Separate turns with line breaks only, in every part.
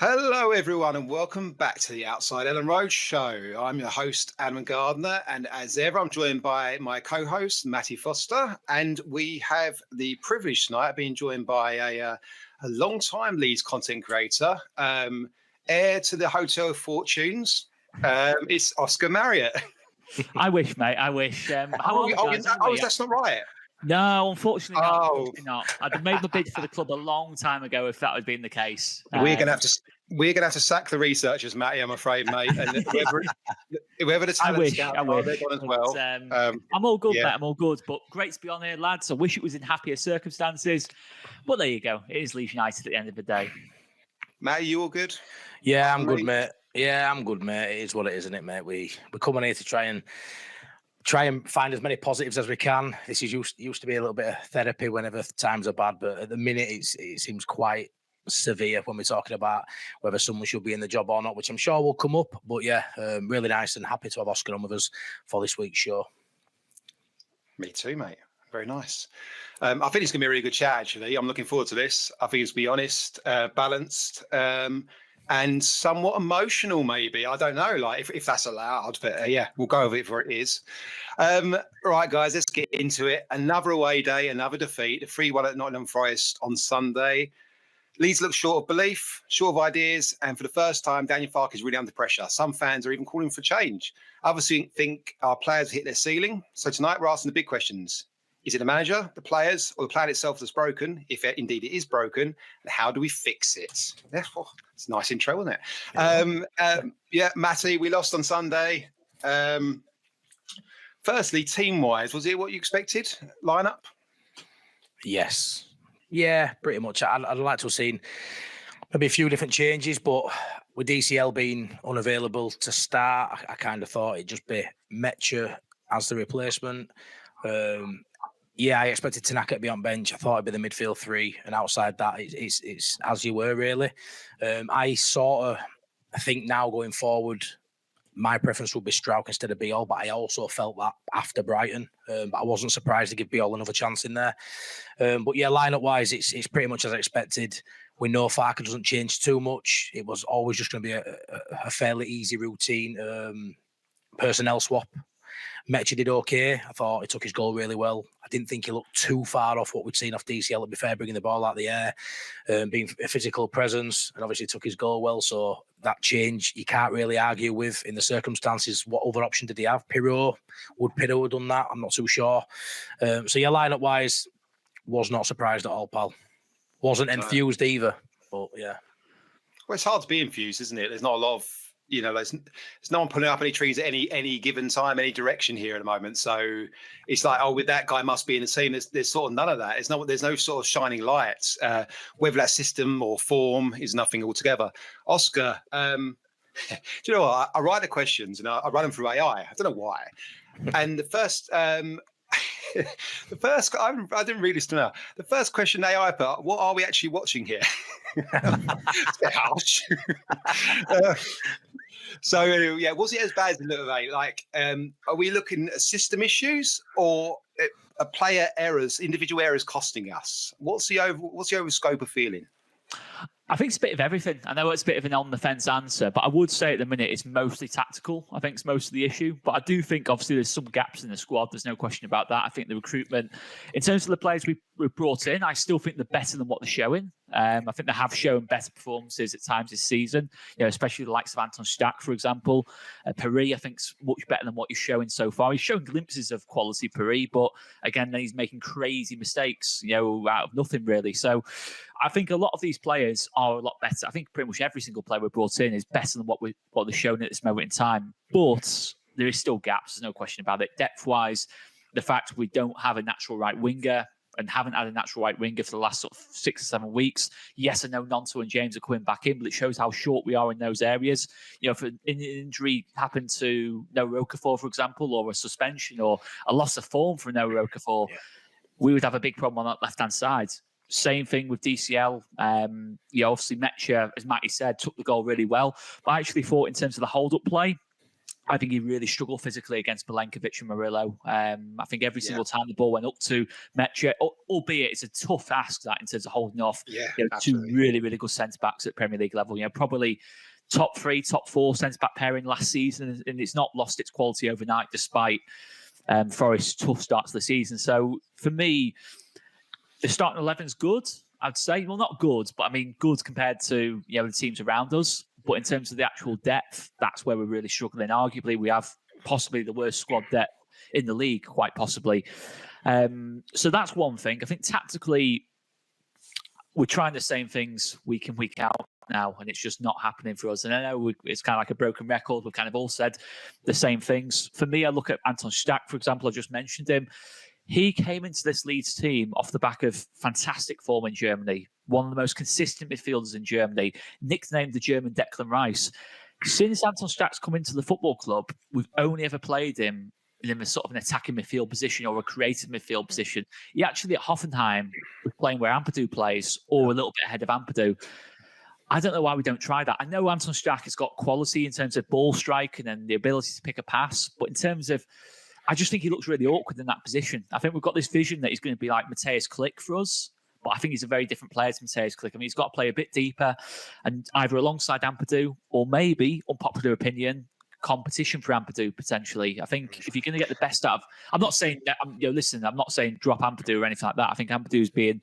Hello, everyone, and welcome back to the Outside Elland Road show. I'm your host, Adam Gardener, and as ever, I'm joined by my co-host, Matty Foster, and we have the privilege tonight of being joined by a long-time Leeds content creator, heir to the Hotel of Fortunes. It's Oscar Marriott.
I wish, mate. I wish. That's
not right.
No, unfortunately not. Unfortunately not. I'd have made the bid for the club a long time ago if that had been the case.
We're gonna have to sack the researchers, Matty. I'm afraid, mate. And whoever the talent scouts are, they're gone as well.
I'm all good, mate. I'm all good. But great to be on here, lads. I wish it was in happier circumstances. But there you go. It is Leeds United at the end of the day.
Matty, you all good?
Yeah, I'm good, mate. Yeah, I'm good, mate. It is what it is, isn't it, mate? We come on here to try and find as many positives as we can. This is used to be a little bit of therapy whenever times are bad, but at the minute it seems quite severe when we're talking about whether someone should be in the job or not, which I'm sure will come up. But yeah, really nice and happy to have Oscar on with us for this week's show.
Me too, mate. Very nice. I think it's going to be a really good chat, actually. I'm looking forward to this. I think it's, to be honest, balanced, and somewhat emotional, maybe. I don't know, like if that's allowed, but yeah, we'll go with it for it is. Right, guys, let's get into it. Another away day, another defeat. The 3-1 at Nottingham Forest on Sunday. Leeds look short of belief, short of ideas, and for the first time, Daniel Farke is really under pressure. Some fans are even calling for change. Others think our players hit their ceiling. So tonight, we're asking the big questions. Is it the manager, the players, or the plan itself that's broken? If indeed it is broken, and how do we fix it? Therefore, it's a nice intro, isn't it? Yeah, Matty, we lost on Sunday. Firstly, team-wise, was it what you expected? Lineup?
Yes. Yeah, pretty much. I'd like to have seen maybe a few different changes, but with DCL being unavailable to start, I kind of thought it'd just be Metcher as the replacement. Yeah, I expected Tanaka to be on bench. I thought it'd be the midfield three, and outside that, it's as you were, really. I think now going forward, my preference would be Strauch instead of Biol, but I also felt that after Brighton. But I wasn't surprised to give Biol another chance in there. But yeah, lineup-wise, it's pretty much as I expected. We know Farke doesn't change too much. It was always just going to be a fairly easy routine personnel swap. Metcher did okay. I thought he took his goal really well. I didn't think he looked too far off what we'd seen off DCL, to be fair, bringing the ball out of the air, being a physical presence, and obviously took his goal well. So that change you can't really argue with in the circumstances. What other option did he have? Would Pirro have done that? I'm not too sure. So yeah, lineup-wise, was not surprised at all, pal. Wasn't enthused either, but yeah.
Well, it's hard to be infused, isn't it? There's not a lot of, there's no one putting up any trees at any given time, any direction here at the moment. So it's like, with that guy must be in the team. There's sort of none of that. There's no sort of shining lights. Whether that system or form is nothing altogether. Oscar, do you know what? I write the questions and I run them through AI. I don't know why. And the first, I didn't read this to now. The first question AI put, what are we actually watching here? It's a bit harsh. So yeah, was it as bad as it looked like? Like, are we looking at system issues or player errors, individual errors costing us? What's the over scope of feeling?
I think it's a bit of everything. I know it's a bit of an on-the-fence answer, but I would say at the minute it's mostly tactical. I think it's most of the issue. But I do think, obviously, there's some gaps in the squad. There's no question about that. I think the recruitment, in terms of the players we brought in, I still think they're better than what they're showing. I think they have shown better performances at times this season, especially the likes of Anton Stack, for example. Piri, I think, is much better than what he's showing so far. He's shown glimpses of quality, Piri, but again, then he's making crazy mistakes, out of nothing, really. So I think a lot of these players are a lot better. I think pretty much every single player we brought in is better than what they're showing at this moment in time. But there is still gaps. There's no question about it. Depth-wise, the fact we don't have a natural right winger and haven't had a natural right winger for the last sort of 6 or 7 weeks. Yes, I know Nonto and James are coming back in, but it shows how short we are in those areas. If an injury happened to Noah Okafor, for example, or a suspension or a loss of form for Noah Okafor, we would have a big problem on that left-hand side. Same thing with DCL. Obviously, Metcher, as Matty said, took the goal really well. But I actually thought in terms of the hold-up play, I think he really struggled physically against Milenkovic and Murillo. I think every single time the ball went up to Metche, albeit it's a tough ask that in terms of holding off two really, really good centre-backs at Premier League level. Probably top 3, top 4 centre-back pairing last season, and it's not lost its quality overnight despite Forest's tough start to the season. So for me, the starting 11's good, I'd say. Well, not good, but I mean good compared to the teams around us. But in terms of the actual depth, that's where we're really struggling. Arguably, we have possibly the worst squad depth in the league, quite possibly. So that's one thing. I think tactically, we're trying the same things week in, week out now, and it's just not happening for us. And I know it's kind of like a broken record. We've kind of all said the same things. For me, I look at Anton Stach, for example. I just mentioned him. He came into this Leeds team off the back of fantastic form in Germany, one of the most consistent midfielders in Germany, nicknamed the German Declan Rice. Since Anton Stach's come into the football club, we've only ever played him in a sort of an attacking midfield position or a creative midfield position. He actually at Hoffenheim was playing where Ampadu plays or a little bit ahead of Ampadu. I don't know why we don't try that. I know Anton Stach has got quality in terms of ball striking and the ability to pick a pass, but in terms of I just think he looks really awkward in that position. I think we've got this vision that he's going to be like Mateusz Klich for us, but I think he's a very different player to Mateusz Klich. I mean, he's got to play a bit deeper and either alongside Ampadu or maybe, unpopular opinion, competition for Ampadu potentially. I think if you're going to get the best out of, I'm not saying that, listen, I'm not saying drop Ampadu or anything like that. I think Ampadu's being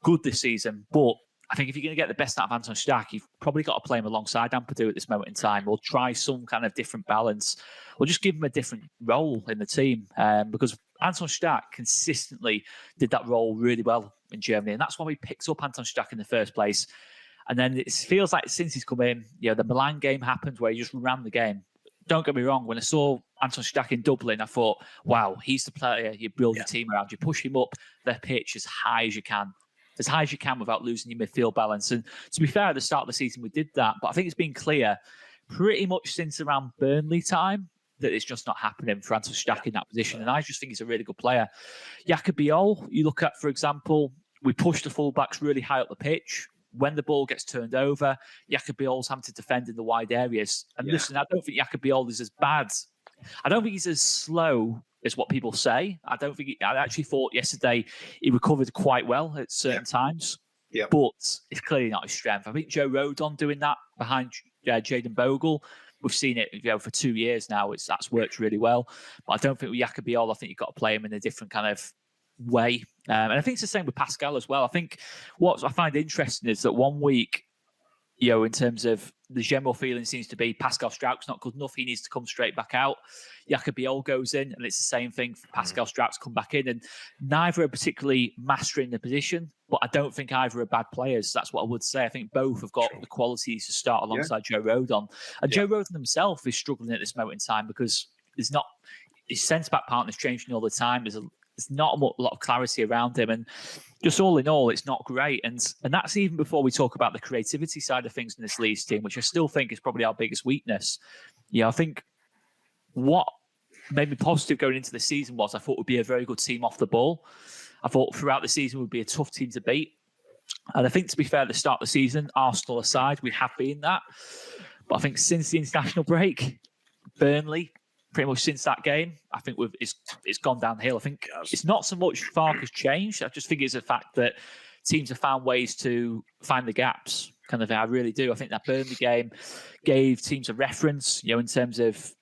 good this season, but I think if you're going to get the best out of Anton Stach, you've probably got to play him alongside Ampadu at this moment in time, or try some kind of different balance, or just give him a different role in the team. Because Anton Stach consistently did that role really well in Germany, and that's why we picked up Anton Stach in the first place. And then it feels like since he's come in, the Milan game happened where he just ran the game. Don't get me wrong, when I saw Anton Stach in Dublin, I thought, wow, he's the player you build your team around. You push him up the pitch as high as you can without losing your midfield balance. And to be fair, at the start of the season, we did that. But I think it's been clear pretty much since around Burnley time that it's just not happening for Anton Stach in that position. And I just think he's a really good player. Jakob Biol, you look at, for example, we push the fullbacks really high up the pitch. When the ball gets turned over, Jakob Biol's having to defend in the wide areas. And listen, I don't think Jakob Biol is as bad. I don't think he's as slow is what people say. I actually thought yesterday he recovered quite well at certain times, but it's clearly not his strength. I think Joe Rodon doing that behind Jayden Bogle, we've seen it for 2 years now. That's worked really well. But I don't think with Jakob Biol, I think you've got to play him in a different kind of way. And I think it's the same with Pascal as well. I think what I find interesting is that 1 week, in terms of the general feeling seems to be Pascal Strauch's not good enough. He needs to come straight back out. Jakob Biol goes in, and it's the same thing for Pascal Strauch to come back in. And neither are particularly mastering the position, but I don't think either are bad players. That's what I would say. I think both have got the qualities to start alongside Joe Rodon. And Joe Rodon himself is struggling at this moment in time because his centre-back partner's changing all the time. There's not a lot of clarity around him. And just all in all, it's not great. And that's even before we talk about the creativity side of things in this Leeds team, which I still think is probably our biggest weakness. I think what made me positive going into the season was I thought we'd be a very good team off the ball. I thought throughout the season we'd be a tough team to beat. And I think, to be fair, at the start of the season, Arsenal aside, we have been that. But I think since the international break, Burnley, pretty much since that game, I think it's gone downhill. I think it's not so much Farke has changed. I just think it's a fact that teams have found ways to find the gaps. I really do. I think that Burnley game gave teams a reference, in terms of,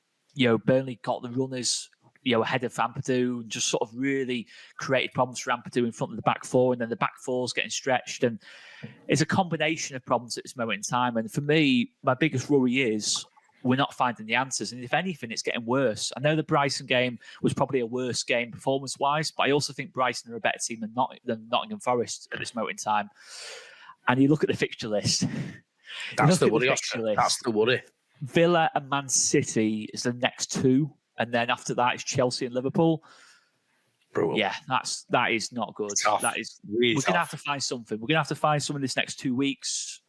Burnley got the runners, ahead of Ampadu, and just sort of really created problems for Ampadu in front of the back four, and then the back four's getting stretched. And it's a combination of problems at this moment in time. And for me, my biggest worry is we're not finding the answers. And if anything, it's getting worse. I know the Brighton game was probably a worse game performance-wise, but I also think Brighton are a better team than Nottingham Forest at this moment in time. And you look at the fixture list.
That's the worry, Oscar. That's the worry.
Villa and Man City is the next two. And then after that is Chelsea and Liverpool.
Brutal.
Yeah, that is not good. That is really we're going to have to find something. We're going to have to find something this next 2 weeks.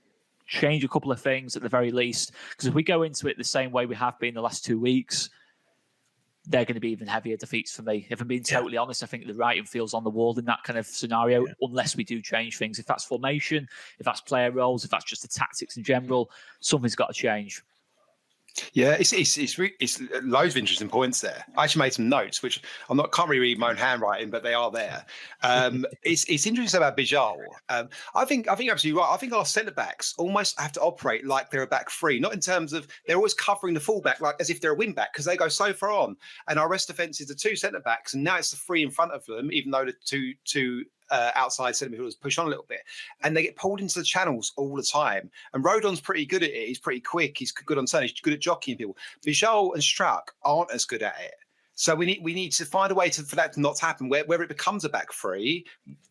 Change a couple of things at the very least. Because if we go into it the same way we have been the last 2 weeks, they're going to be even heavier defeats for me. If I'm being totally honest, I think the writing feels on the wall in that kind of scenario, unless we do change things. If that's formation, if that's player roles, if that's just the tactics in general, something's got to change.
Yeah, it's loads of interesting points there. I actually made some notes, which can't really read my own handwriting, but they are there. It's interesting about Bijal. I think you're absolutely right. I think our centre backs almost have to operate like they're a back three, not in terms of they're always covering the fullback like as if they're a wing back because they go so far on. And our rest defence is the two centre backs, and now it's the three in front of them, even though the two outside centre midfielders push on a little bit, and they get pulled into the channels all the time. And Rodon's pretty good at it. He's pretty quick. He's good on turn. He's good at jockeying people. Bijal and Struck aren't as good at it. So we need to find a way for that to not happen, whether it becomes a back three,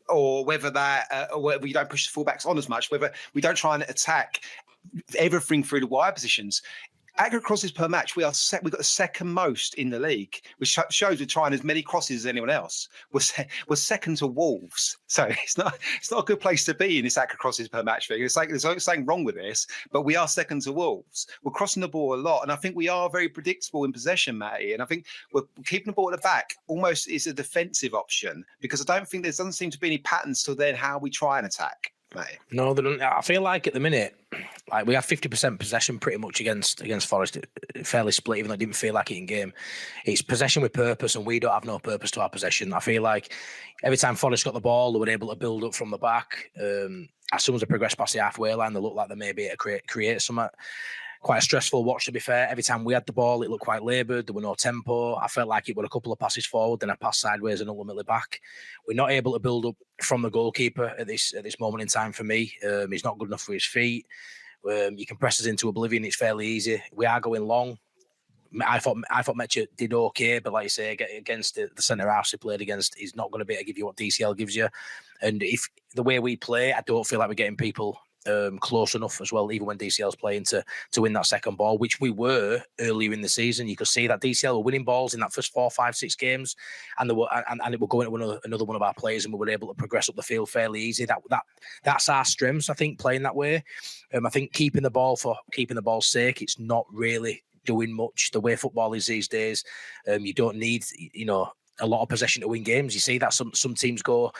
or whether whether we don't push the fullbacks on as much, whether we don't try and attack everything through the wide positions. Accurate crosses per match, we've got the second most in the league, which shows we're trying as many crosses as anyone else. We're second to Wolves, so it's not a good place to be in this accurate crosses per match thing. It's like there's something wrong with this, but we are second to Wolves. We're crossing the ball a lot, and I think we are very predictable in possession, Matty. And I think we're keeping the ball at the back almost is a defensive option because I don't think there doesn't seem to be any patterns to then how we try and attack. Mate.
No, I feel like at the minute, like we have 50% possession pretty much against Forest, fairly split, even though it didn't feel like it in game. It's possession with purpose, and we don't have no purpose to our possession. I feel like every time Forest got the ball, they were able to build up from the back. As soon as they progressed past the halfway line, they looked like they may be able to create something. Quite a stressful watch, to be fair. Every time we had the ball, it looked quite laboured. There were no tempo. I felt like it were a couple of passes forward, then a pass sideways and ultimately back. We're not able to build up from the goalkeeper at this moment in time for me. He's not good enough for his feet. You can press us into oblivion. It's fairly easy. We are going long. I thought Metcha did okay, but like you say, against the centre half he played against, he's not going to be able to give you what DCL gives you. And if the way we play, I don't feel like we're getting people close enough as well, even when DCL's playing to win that second ball, which we were earlier in the season. You could see that DCL were winning balls in that first 4, 5, 6 games, and it were going to another one of our players, and we were able to progress up the field fairly easy. That's our strengths, I think, playing that way. I think keeping the ball for keeping the ball's sake, it's not really doing much. The way football is these days, you don't need, a lot of possession to win games. You see that some teams go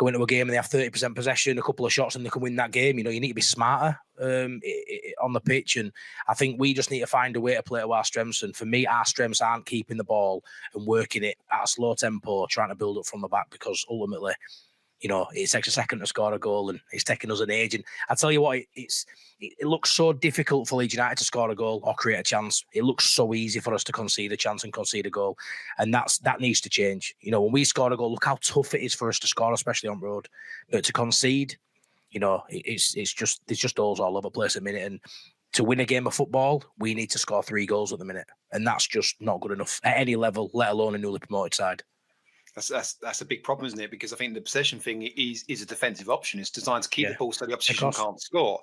into a game and they have 30% possession, a couple of shots, and they can win that game. You need to be smarter on the pitch, and I think we just need to find a way to play to our strengths. And for me, our strengths aren't keeping the ball and working it at a slow tempo, trying to build up from the back, because ultimately, it takes a second to score a goal, and it's taking us an age. And I tell you what, it looks so difficult for Leeds United to score a goal or create a chance. It looks so easy for us to concede a chance and concede a goal, and that needs to change. When we score a goal, look how tough it is for us to score, especially on road. But to concede, it's just goals all over the place at the minute. And to win a game of football, we need to score 3 goals at the minute, and that's just not good enough at any level, let alone a newly promoted side.
That's a big problem, isn't it? Because I think the possession thing is a defensive option. It's designed to keep the ball so the opposition can't score.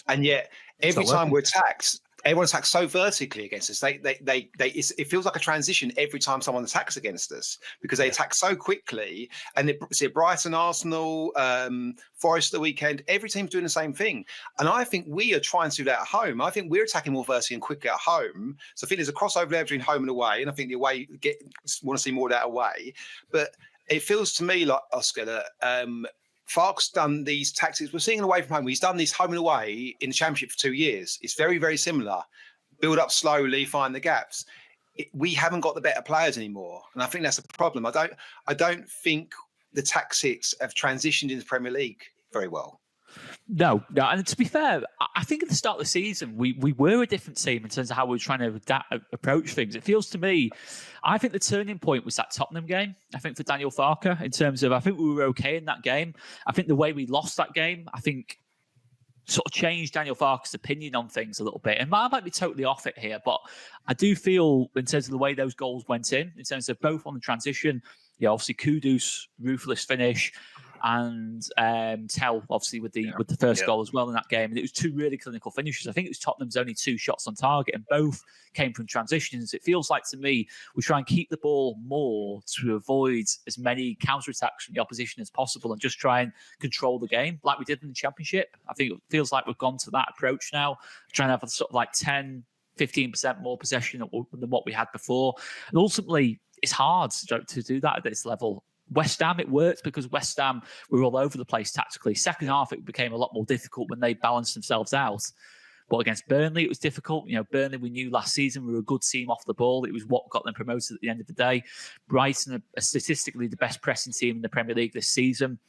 And yet, every time we're attacked, everyone attacks so vertically against us. It feels like a transition every time someone attacks against us, because they attack so quickly. And Brighton, Arsenal, Forest the weekend, every team's doing the same thing. And I think we are trying to do that at home. I think we're attacking more vertically and quicker at home. So I think there's a crossover there between home and away. And I think the away want to see more of that away. But it feels to me like, Oscar, that Farke's done these tactics. We're seeing it away from home. He's done this home and away in the Championship for 2 years. It's very, very similar. Build up slowly, find the gaps. We haven't got the better players anymore, and I think that's a problem. I don't think the tactics have transitioned into the Premier League very well.
No. And to be fair, I think at the start of the season, we were a different team in terms of how we were trying to approach things. It feels to me, I think the turning point was that Tottenham game. I think for Daniel Farke, in terms of, I think we were okay in that game. I think the way we lost that game, I think sort of changed Daniel Farke's opinion on things a little bit. And I might be totally off it here, but I do feel in terms of the way those goals went in terms of both on the transition, obviously Kudus, ruthless finish, and Tell, obviously, with the first goal as well in that game. And it was 2 really clinical finishes. I think it was Tottenham's only 2 shots on target, and both came from transitions. It feels like, to me, we try and keep the ball more to avoid as many counterattacks from the opposition as possible, and just try and control the game like we did in the Championship. I think it feels like we've gone to that approach now, trying to have a sort of like 10, 15% more possession than what we had before. And ultimately, it's hard to do that at this level. West Ham, it worked because West Ham were all over the place tactically. Second half, it became a lot more difficult when they balanced themselves out. But against Burnley, it was difficult. Burnley, we knew last season we were a good team off the ball. It was what got them promoted at the end of the day. Brighton are statistically the best pressing team in the Premier League this season.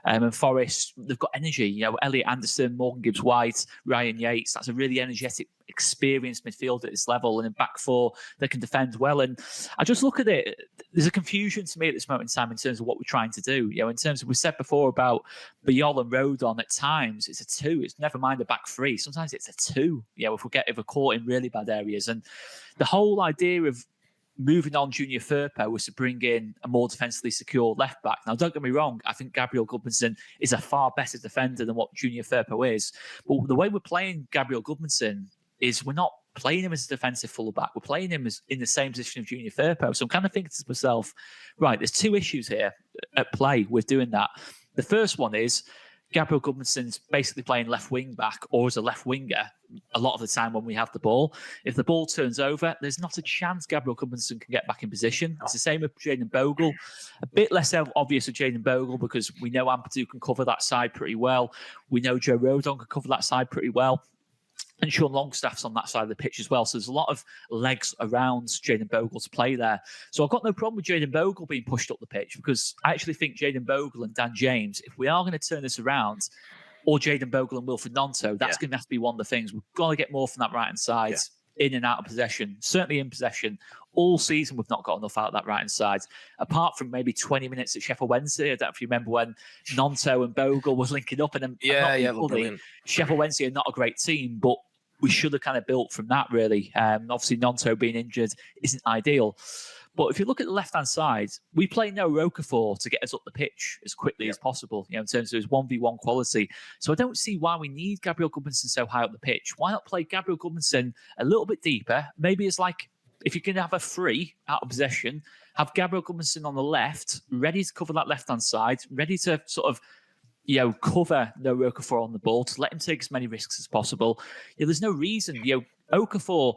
And Forest, they've got energy. Elliot Anderson, Morgan Gibbs-White, Ryan Yates. That's a really energetic, experienced midfield at this level. And in back four, they can defend well. And I just look at it. There's a confusion to me at this moment in time in terms of what we're trying to do. In terms of, we said before about Biol and Rodon, at times it's a 2. It's never mind a back 3. Sometimes it's a 2. If we're caught in really bad areas. And the whole idea of moving on Junior Firpo was to bring in a more defensively secure left back. Now, don't get me wrong, I think Gabriel Goodmanson is a far better defender than what Junior Firpo is. But the way we're playing Gabriel Goodmanson is we're not playing him as a defensive fullback. We're playing him as in the same position of Junior Firpo. So I'm kind of thinking to myself, right, there's 2 issues here at play with doing that. The first one is Gabriel Goodmanson's basically playing left wing back or as a left winger a lot of the time when we have the ball. If the ball turns over, there's not a chance Gabriel Goodmanson can get back in position. It's the same with Jayden Bogle. A bit less obvious with Jayden Bogle because we know Ampadu can cover that side pretty well. We know Joe Rodon can cover that side pretty well. And Sean Longstaff's on that side of the pitch as well. So there's a lot of legs around Jayden Bogle to play there. So I've got no problem with Jayden Bogle being pushed up the pitch because I actually think Jayden Bogle and Dan James, if we are going to turn this around, or Jayden Bogle and Wilfred Gnonto, that's going to have to be one of the things. We've got to get more from that right-hand side, in and out of possession. Certainly in possession. All season, we've not got enough out of that right-hand side. Apart from maybe 20 minutes at Sheffield Wednesday. I don't know if you remember when Gnonto and Bogle was linking up. And then Sheffield Wednesday are not a great team, but we should have kind of built from that, really. Obviously, Gnonto being injured isn't ideal. But if you look at the left-hand side, we play no Okafor to get us up the pitch as quickly as possible, in terms of his 1v1 quality. So I don't see why we need Gabriel Goodmanson so high up the pitch. Why not play Gabriel Goodmanson a little bit deeper? Maybe it's like, if you can have a 3 out of possession, have Gabriel Goodmanson on the left, ready to cover that left-hand side, ready to sort of, cover no Okafor on the ball, to let him take as many risks as possible. There's no reason, Okafor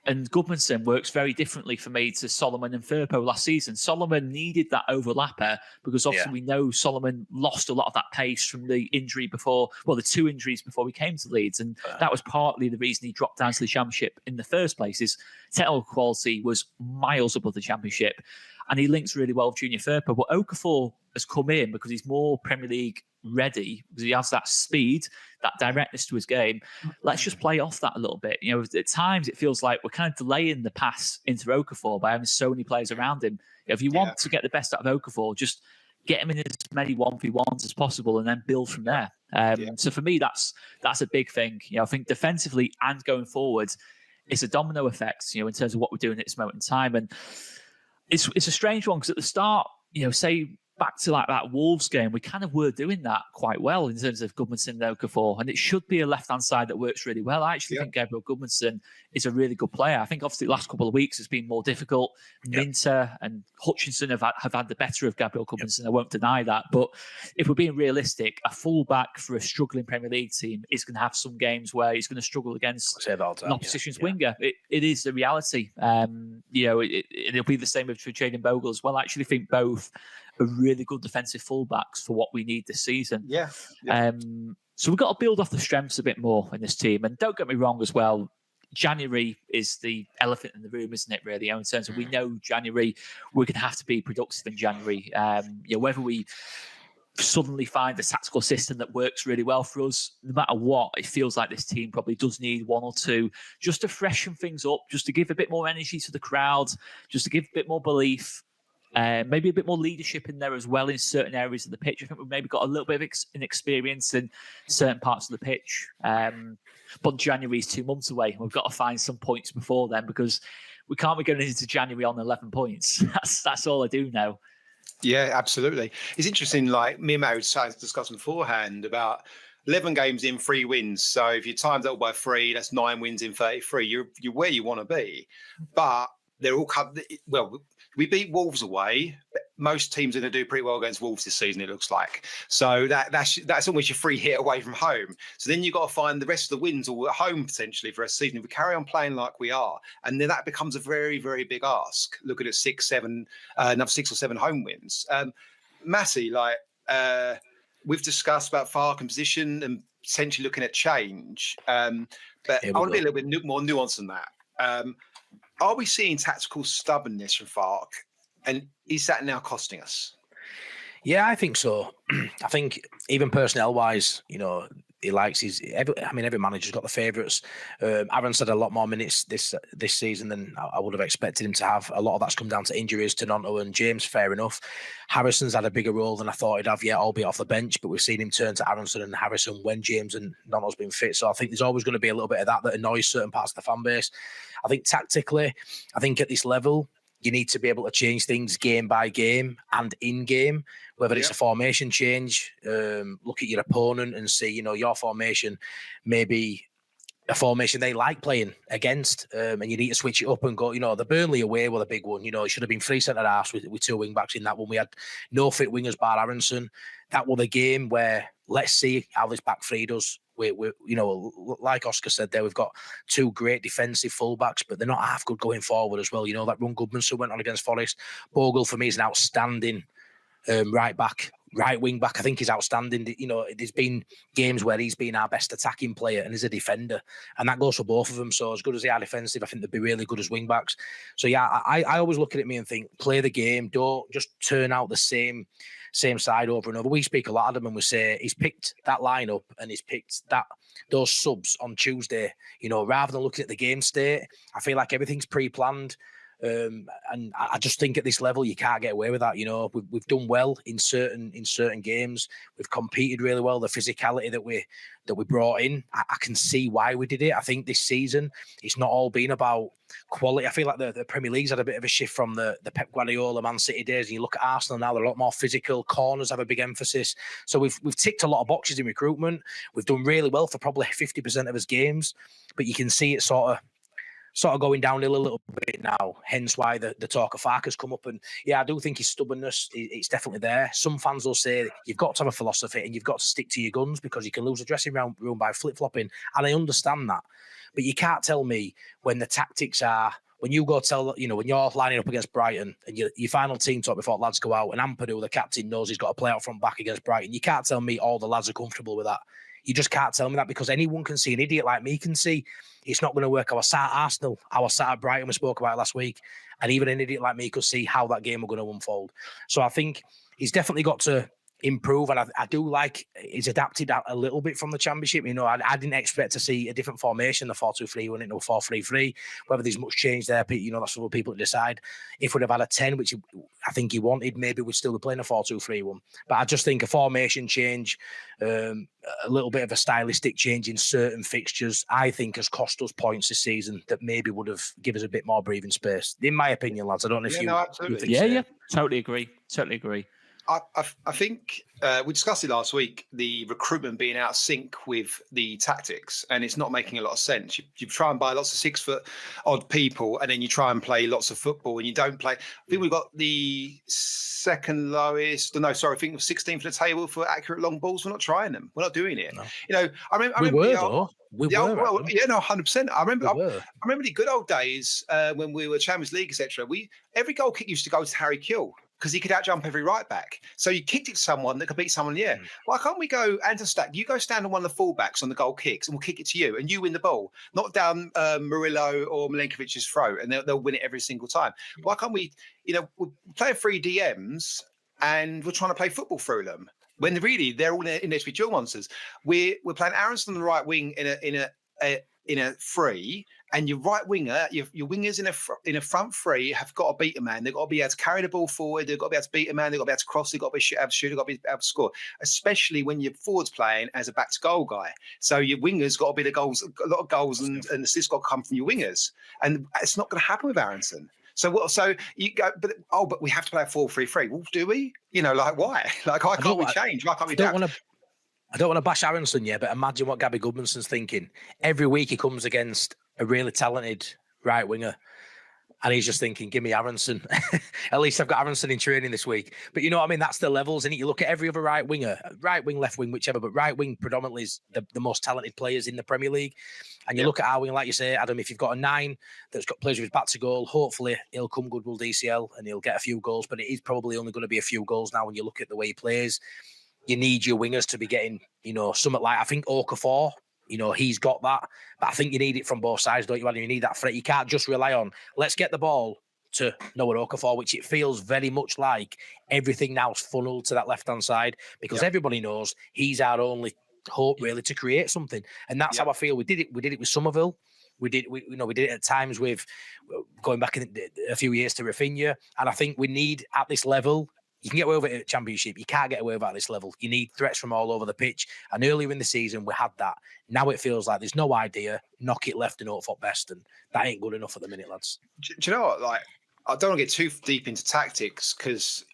and Goodmanson works very differently for me to Solomon and Firpo last season. Solomon needed that overlapper because obviously we know Solomon lost a lot of that pace from the injury before, the 2 injuries before we came to Leeds. And that was partly the reason he dropped down to the Championship in the first place. His technical quality was miles above the Championship. And he links really well with Junior Firpo. But Okafor has come in because he's more Premier League ready, because he has that speed, that directness to his game. Let's just play off that a little bit. At times it feels like we're kind of delaying the pass into Okafor by having so many players around him. If you want to get the best out of Okafor, just get him in as many 1v1s as possible and then build from there. So for me, that's a big thing. I think defensively and going forward, it's a domino effect, in terms of what we're doing at this moment in time. And it's a strange one because at the start, say back to like that Wolves game, we kind of were doing that quite well in terms of Goodmanson and Okafor, and it should be a left-hand side that works really well. I actually think Gabriel Goodmanson is a really good player. I think obviously the last couple of weeks has been more difficult. Minter and Hutchinson have had the better of Gabriel Goodmanson. I won't deny that. But if we're being realistic, a full-back for a struggling Premier League team is going to have some games where he's going to struggle against an opposition's winger. It is the reality. It'll be the same with Jayden Bogle as well. I actually think both are really good defensive fullbacks for what we need this season. So we've got to build off the strengths a bit more in this team. And don't get me wrong as well, January is the elephant in the room, isn't it, really? In terms of, we know January, we're going to have to be productive in January. Whether we suddenly find a tactical system that works really well for us, no matter what, it feels like this team probably does need 1 or 2 just to freshen things up, just to give a bit more energy to the crowd, just to give a bit more belief. Maybe a bit more leadership in there as well in certain areas of the pitch. I think we've maybe got a little bit of inexperience in certain parts of the pitch. But January is 2 months away. We've got to find some points before then, because we can't be going into January on 11 points. That's all I do know.
Yeah, absolutely. It's interesting, like me and Matt discussed beforehand about 11 games in, 3 wins. So if you times that by 3, that's 9 wins in 33. You're where you want to be. But they're all we beat Wolves away. Most teams are going to do pretty well against Wolves this season, it looks like. So that's almost your free hit away from home. So then you've got to find the rest of the wins all at home potentially for a season. If we carry on playing like we are, and then that becomes a very, very big ask. Looking at another 6 or 7 home wins. Matty, we've discussed about Farke and position, and potentially looking at change. But I want to be a little bit more nuanced than that. Are we seeing tactical stubbornness from Farke? And is that now costing us?
Yeah, I think so. I think even personnel-wise, he likes every manager's got the favourites. Aaron's had a lot more minutes this season than I would have expected him to have. A lot of that's come down to injuries to Nonto and James, fair enough. Harrison's had a bigger role than I thought he'd have, albeit off the bench, but we've seen him turn to Aronson and Harrison when James and Nonto's been fit. So I think there's always going to be a little bit of that annoys certain parts of the fan base. I think tactically, at this level, you need to be able to change things game by game and in game, whether it's a formation change, look at your opponent and see, your formation, maybe a formation they like playing against, and you need to switch it up and go, the Burnley away was a big one. It should have been 3 centre-halves with 2 wing-backs in that one. We had no fit wingers bar Aronson. That was a game where let's see how this back three does. We like Oscar said there, we've got 2 great defensive fullbacks, but they're not half good going forward as well. That run Goodmanson went on against Forest. Bogle for me is an outstanding right wing back. I think he's outstanding. There's been games where he's been our best attacking player and he's a defender, and that goes for both of them. So as good as they are defensive, I think they'd be really good as wing backs. So I always look at me and think, play the game. Don't just turn out the same side over and over. We speak a lot of them and we say he's picked that lineup and he's picked those subs on Tuesday. Rather than looking at the game state, I feel like everything's pre-planned. And I just think at this level you can't get away with that. We've done well in certain games. We've competed really well. The physicality that we brought in, I can see why we did it. I think this season it's not all been about quality. I feel like the Premier League's had a bit of a shift from the Pep Guardiola Man City days. And you look at Arsenal now; they're a lot more physical. Corners have a big emphasis. So we've ticked a lot of boxes in recruitment. We've done really well for probably 50% of his games, but you can see it sort of going downhill a little bit now, hence why the talk of Farke has come up. And I do think his stubbornness, it's definitely there. Some fans will say you've got to have a philosophy and you've got to stick to your guns because you can lose a dressing room by flip-flopping. And I understand that. But you can't tell me when the tactics are, when you go tell, when you're lining up against Brighton and your final team talk before lads go out and Ampadu, the captain, knows he's got to play out front back against Brighton. You can't tell me all the lads are comfortable with that. You just can't tell me that because anyone can see, an idiot like me can see it's not going to work. I was sat at Arsenal, I was sat at Brighton, we spoke about it last week, and even an idiot like me could see how that game was going to unfold. So I think he's definitely got to improve, and I do like he's adapted a little bit from the Championship. I didn't expect to see a different formation, the 4-2-3 went into a 4-3-3. Whether there's much change there, that's for people to decide. If we'd have had a 10, which I think he wanted, maybe we'd still be playing a 4-2-3-1. But I just think a formation change, a little bit of a stylistic change in certain fixtures, I think has cost us points this season that maybe would have given us a bit more breathing space. In my opinion, lads, I don't know if you think so.
Yeah, totally agree.
I think we discussed it last week, the recruitment being out of sync with the tactics, and it's not making a lot of sense. You try and buy lots of 6-foot-odd people, and then you try and play lots of football, and you don't play. I think we've got the second lowest. I think we're 16th for the table for accurate long balls. We're not trying them. We're not doing it. No. I remember
we were, though. We were.
100%. I remember the good old days when we were Champions League, etc. Every goal kick used to go to Harry Kill, because he could outjump every right back. So you kicked it to someone that could beat someone in the air. Why can't we go and to stack? You go stand on one of the fullbacks on the goal kicks and we'll kick it to you and you win the ball. Not down Murillo or Milenkovic's throat and they'll win it every single time. Why can't we, we're playing 3 DMs and we're trying to play football through them when really they're all in there to be dual monsters. We're playing Aronson on the right wing in a free, and your right winger, your wingers in a front three have got to beat a man. They've got to be able to carry the ball forward. They've got to be able to beat a man. They've got to be able to cross. They've got to be able to shoot. They've got to be able to score, especially when your forward's playing as a back to goal guy. So your wingers got to be the goals, a lot of goals and assists got to come from your wingers. And it's not going to happen with Aronson. So what? So you go, but we have to play a 4-3-3. Well, do we? Why? Why can't we change? Why can't we adapt?
I don't want to bash Aronson yet, but imagine what Gabby Goodmanson's thinking. Every week he comes against a really talented right winger, and he's just thinking, give me Aronson. At least I've got Aronson in training this week. But you know what I mean? That's the levels, isn't it? You look at every other right winger, right wing, left wing, whichever, but right wing predominantly is the most talented players in the Premier League. And you look at our wing, like you say, Adam, if you've got a 9 that's got players with his back to goal, hopefully he'll come good with DCL and he'll get a few goals, but it is probably only going to be a few goals now when you look at the way he plays. you need your wingers to be getting, something like, I think Okafor, he's got that. But I think you need it from both sides, don't you? You need that threat. You can't just rely on, let's get the ball to Noah Okafor, which it feels very much like everything now's funneled to that left-hand side, because everybody knows he's our only hope really to create something. And that's how I feel. We did it with Somerville. We did it at times with going back a few years to Rafinha. And I think we need at this level, you can get away with it at Championship. You can't get away with it at this level. You need threats from all over the pitch. And earlier in the season, we had that. Now it feels like there's no idea. Knock it left and hope for best. And that ain't good enough at the minute, lads. Do
you know what? Like, I don't want to get too deep into tactics because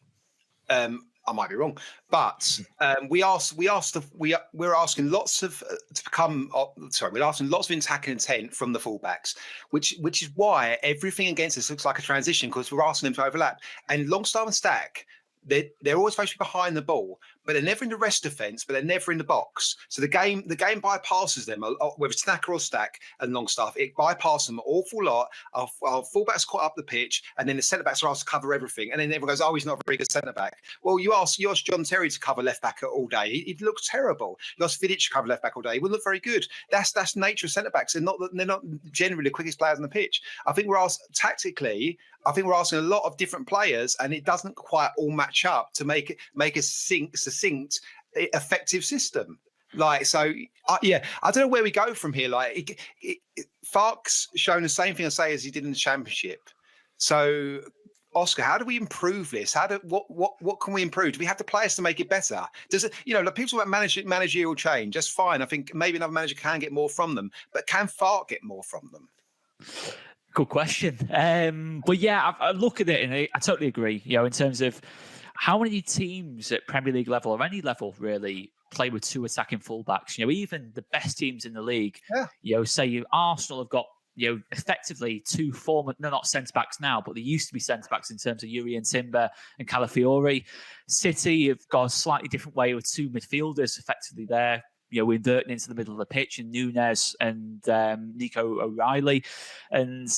I might be wrong, but we're asking lots of we're asking lots of attacking intent from the fullbacks, which is why everything against us looks like a transition, because we're asking them to overlap. And Longstaff and Stack, they're always supposed to be behind the ball, but they're never in the rest defence, but they're never in the box. So the game bypasses them, whether Snacker or Stack and Longstaff, it bypasses them an awful lot. Our fullbacks caught up the pitch, and then the centre-backs are asked to cover everything. And then everyone goes, oh, he's not a very good centre-back. Well, you ask John Terry to cover left-back all day. He looks terrible. You ask Vidic to cover left-back all day. He wouldn't look very good. That's the nature of centre-backs. They're not generally the quickest players on the pitch. I think we're asked tactically, I think we're asking a lot of different players, and it doesn't quite all match up to make a succinct, effective system. Like, so, I don't know where we go from here. Like, Farke's shown the same thing I say as he did in the Championship. So, Oscar, how do we improve this? What can we improve? Do we have the players to make it better? Does it, like people talk about managerial change? That's fine. I think maybe another manager can get more from them, but can Farke get more from them?
Good question. But yeah, I look at it and I totally agree, in terms of how many teams at Premier League level or any level really play with two attacking fullbacks. Even the best teams in the league, say Arsenal have got, effectively two former, no, not centre-backs now, but they used to be centre-backs in terms of Yuri and Timber and Calafiori. City have got a slightly different way with two midfielders effectively there. We're inverting into the middle of the pitch, and Nunes and Nico O'Reilly, and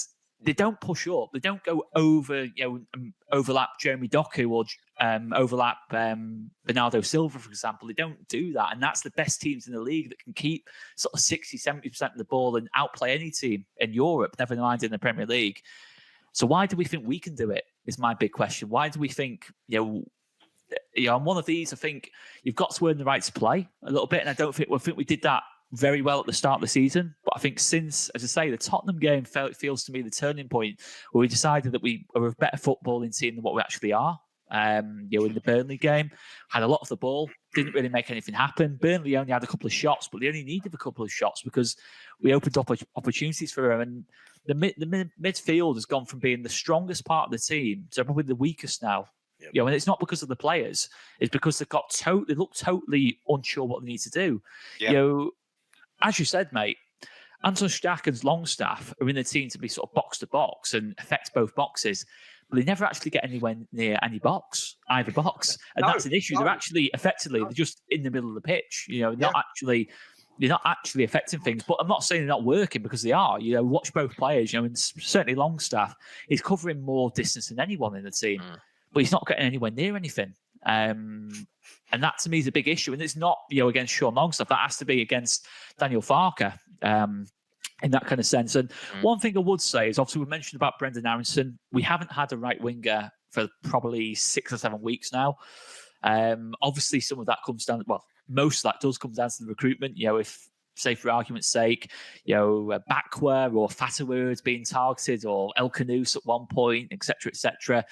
they don't push up. They don't go over, overlap Jeremy Doku or overlap Bernardo Silva, for example. They don't do that, and that's the best teams in the league that can keep sort of 60-70% of the ball and outplay any team in Europe, never mind in the Premier League. So why do we think we can do it? Is my big question. Why do we think on one of these, I think you've got to earn the right to play a little bit, and I think we did that very well at the start of the season. But I think since, as I say, the Tottenham game feels to me the turning point where we decided that we are a better footballing team than what we actually are. In the Burnley game, had a lot of the ball, didn't really make anything happen. Burnley only had a couple of shots, but they only needed a couple of shots because we opened up opportunities for them. And the midfield has gone from being the strongest part of the team to probably the weakest now. Yep. And it's not because of the players; it's because they look totally unsure what they need to do. Yep. As you said, mate, Anton Stack and Longstaff are in the team to be sort of box to box and affect both boxes, but they never actually get anywhere near either box, and that's an issue. They're actually they're just in the middle of the pitch. They're not actually affecting things. But I'm not saying they're not working, because they are. Watch both players. And certainly Longstaff is covering more distance than anyone in the team. But he's not getting anywhere near anything. And that to me is a big issue. And it's not, against Sean Longstaff. That has to be against Daniel Farke in that kind of sense. And one thing I would say is, obviously we mentioned about Brendan Aronson. We haven't had a right winger for probably 6 or 7 weeks now. Obviously some of that comes down, most of that does come down to the recruitment. If, say for argument's sake, Bakwa or Fatawa is being targeted, or El Canouse at one point, etc., etc.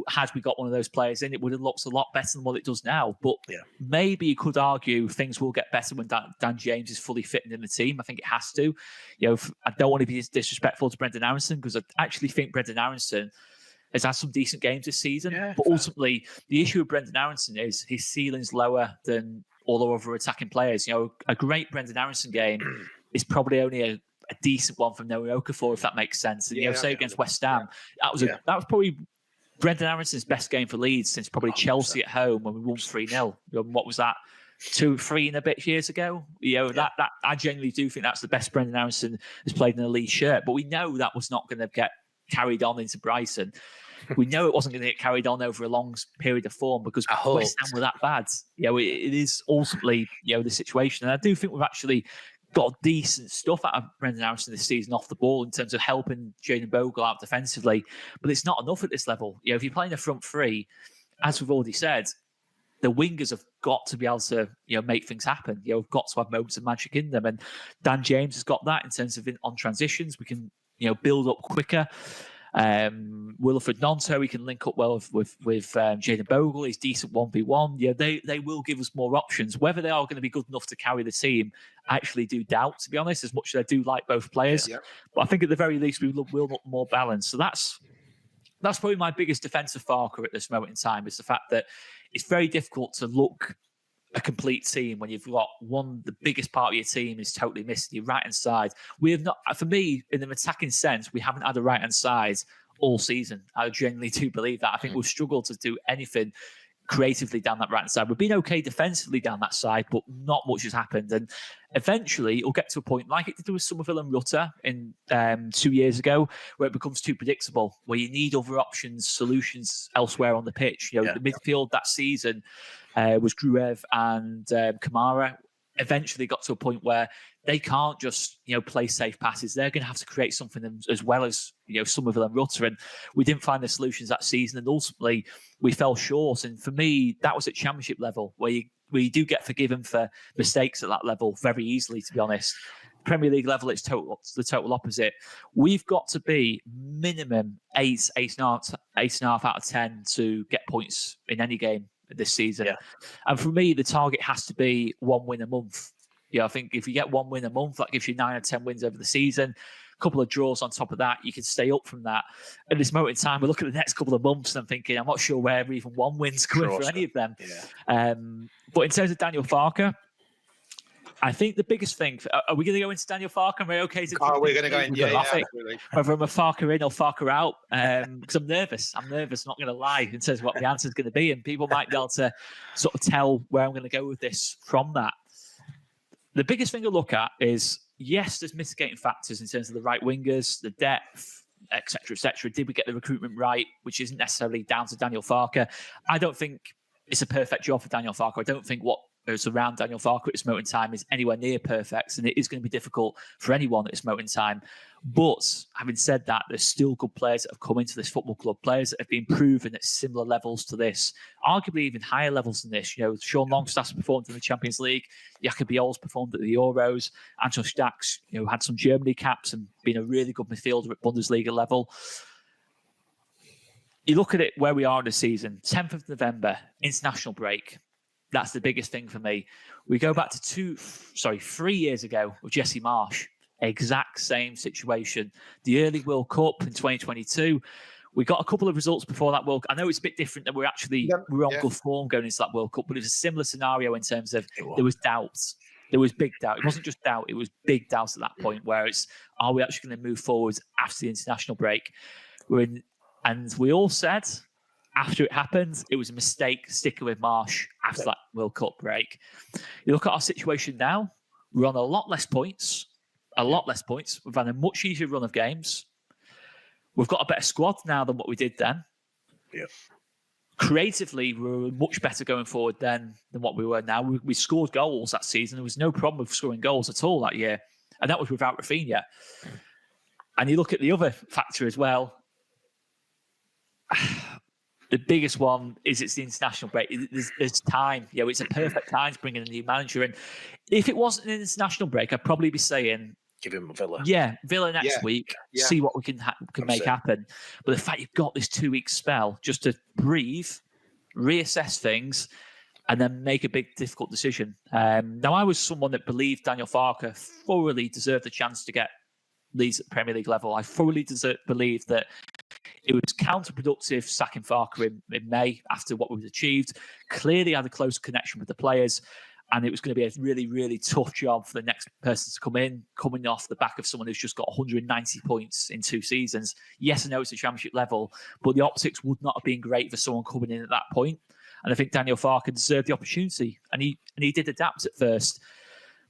Had we got one of those players in, it would have looked a lot better than what it does now. But maybe you could argue things will get better when Dan James is fully fitting in the team. I think it has to. I don't want to be disrespectful to Brendan Aronson, because I actually think Brendan Aronson has had some decent games this season. But ultimately, the issue with Brendan Aronson is his ceiling's lower than all the other attacking players. A great Brendan Aronson game is probably only a decent one from Noah Okafor, if that makes sense. And say against West Ham, that was probably Brendan Aronson's best game for Leeds since probably 100%. Chelsea at home when we won 3-0. What was that? 2-3 and a bit years ago. That I genuinely do think that's the best Brendan Aronson has played in a Leeds shirt. But we know that was not going to get carried on into Brighton. we know it wasn't going to get carried on over a long period of form because West Ham were that bad. It is ultimately, the situation. And I do think we've actually got decent stuff out of Brendan Harrison this season off the ball in terms of helping Jayden Bogle out defensively, but it's not enough at this level. If you're playing a front three, as we've already said, the wingers have got to be able to, make things happen. We've got to have moments of magic in them, and Dan James has got that in terms of on transitions. We can, build up quicker. Wilfred Nonto, he can link up well with Jayden Bogle. He's decent 1v1. They will give us more options. Whether they are going to be good enough to carry the team, I actually do doubt, to be honest, as much as I do like both players. Yeah. But I think at the very least, we will look more balanced. So that's probably my biggest defensive Farke at this moment in time, is the fact that it's very difficult to look a complete team when you've got the biggest part of your team is totally missing, your right-hand side. We have not, for me, in an attacking sense, we haven't had a right-hand side all season. I genuinely do believe that. I think we've struggled to do anything creatively down that right-hand side. We've been okay defensively down that side, but not much has happened. And eventually, it'll get to a point like it did with Somerville and Rutter in 2 years ago, where it becomes too predictable, where you need other options, solutions elsewhere on the pitch. The midfield that season was Gruev and Kamara. Eventually got to a point where they can't just, play safe passes. They're going to have to create something as well as, Somerville and Rutter. And we didn't find the solutions that season. And ultimately, we fell short. And for me, that was at Championship level, where we do get forgiven for mistakes at that level very easily, to be honest. Premier League level, it's the total opposite. We've got to be minimum 8.5 out of 10 to get points in any game this season. Yeah. And for me, the target has to be 1 win a month. I think if you get 1 win a month, that gives you 9 or 10 wins over the season. A couple of draws on top of that, you can stay up from that. At this moment in time, we look at the next couple of months and I'm thinking, I'm not sure where even 1 win's coming for any of them. Yeah. But in terms of Daniel Farke, I think the biggest thing, are we going to go into Daniel Farke? Am I okay to
we're going to go in, absolutely.
Whether I'm a Farke in or Farke out, because I'm nervous, not going to lie, in terms of what the answer is going to be. And people might be able to sort of tell where I'm going to go with this from that. The biggest thing to look at is, yes, there's mitigating factors in terms of the right wingers, the depth, etc., etc. Did we get the recruitment right, which isn't necessarily down to Daniel Farke? I don't think it's a perfect job for Daniel Farke. I don't think what is around Daniel Farke at this moment in time is anywhere near perfect, and it is going to be difficult for anyone at this moment in time. But having said that, there's still good players that have come into this football club, players that have been proven at similar levels to this, arguably even higher levels than this. Sean Longstaff's performed in the Champions League, Jakob Biol's performed at the Euros, Anton Stach's had some Germany caps and been a really good midfielder at Bundesliga level. You look at it where we are in the season, 10th of November, international break. That's the biggest thing for me. We go back to 3 years ago with Jesse Marsh. Exact same situation. The early World Cup in 2022. We got a couple of results before that World Cup. I know it's a bit different that we're on good form going into that World Cup, but it was a similar scenario in terms of there was doubts. There was big doubt. It wasn't just doubt. It was big doubt at that point where it's, are we actually going to move forward after the international break? And we all said, after it happened, it was a mistake sticking with Marsh after that World Cup break. You look at our situation now, we're on a lot less points. We've had a much easier run of games. We've got a better squad now than what we did then.
Yeah.
Creatively, we're much better going forward than what we were now. We scored goals that season. There was no problem with scoring goals at all that year. And that was without Rafinha. And you look at the other factor as well. The biggest one is it's the international break. There's time. It's a perfect time to bring in a new manager. And if it wasn't an international break, I'd probably be saying,
give him Villa.
Yeah, Villa next week. Yeah. See what we can make happen. But the fact you've got this 2-week spell just to breathe, reassess things, and then make a big, difficult decision. Now, I was someone that believed Daniel Farke thoroughly deserved the chance to get Leeds at the Premier League level. I thoroughly believed that it was counterproductive sacking Farke in May after what was achieved. Clearly had a close connection with the players, and it was going to be a really, really tough job for the next person to come in, coming off the back of someone who's just got 190 points in 2 seasons. Yes, I know it's a Championship level, but the optics would not have been great for someone coming in at that point. And I think Daniel Farke deserved the opportunity, and he did adapt at first.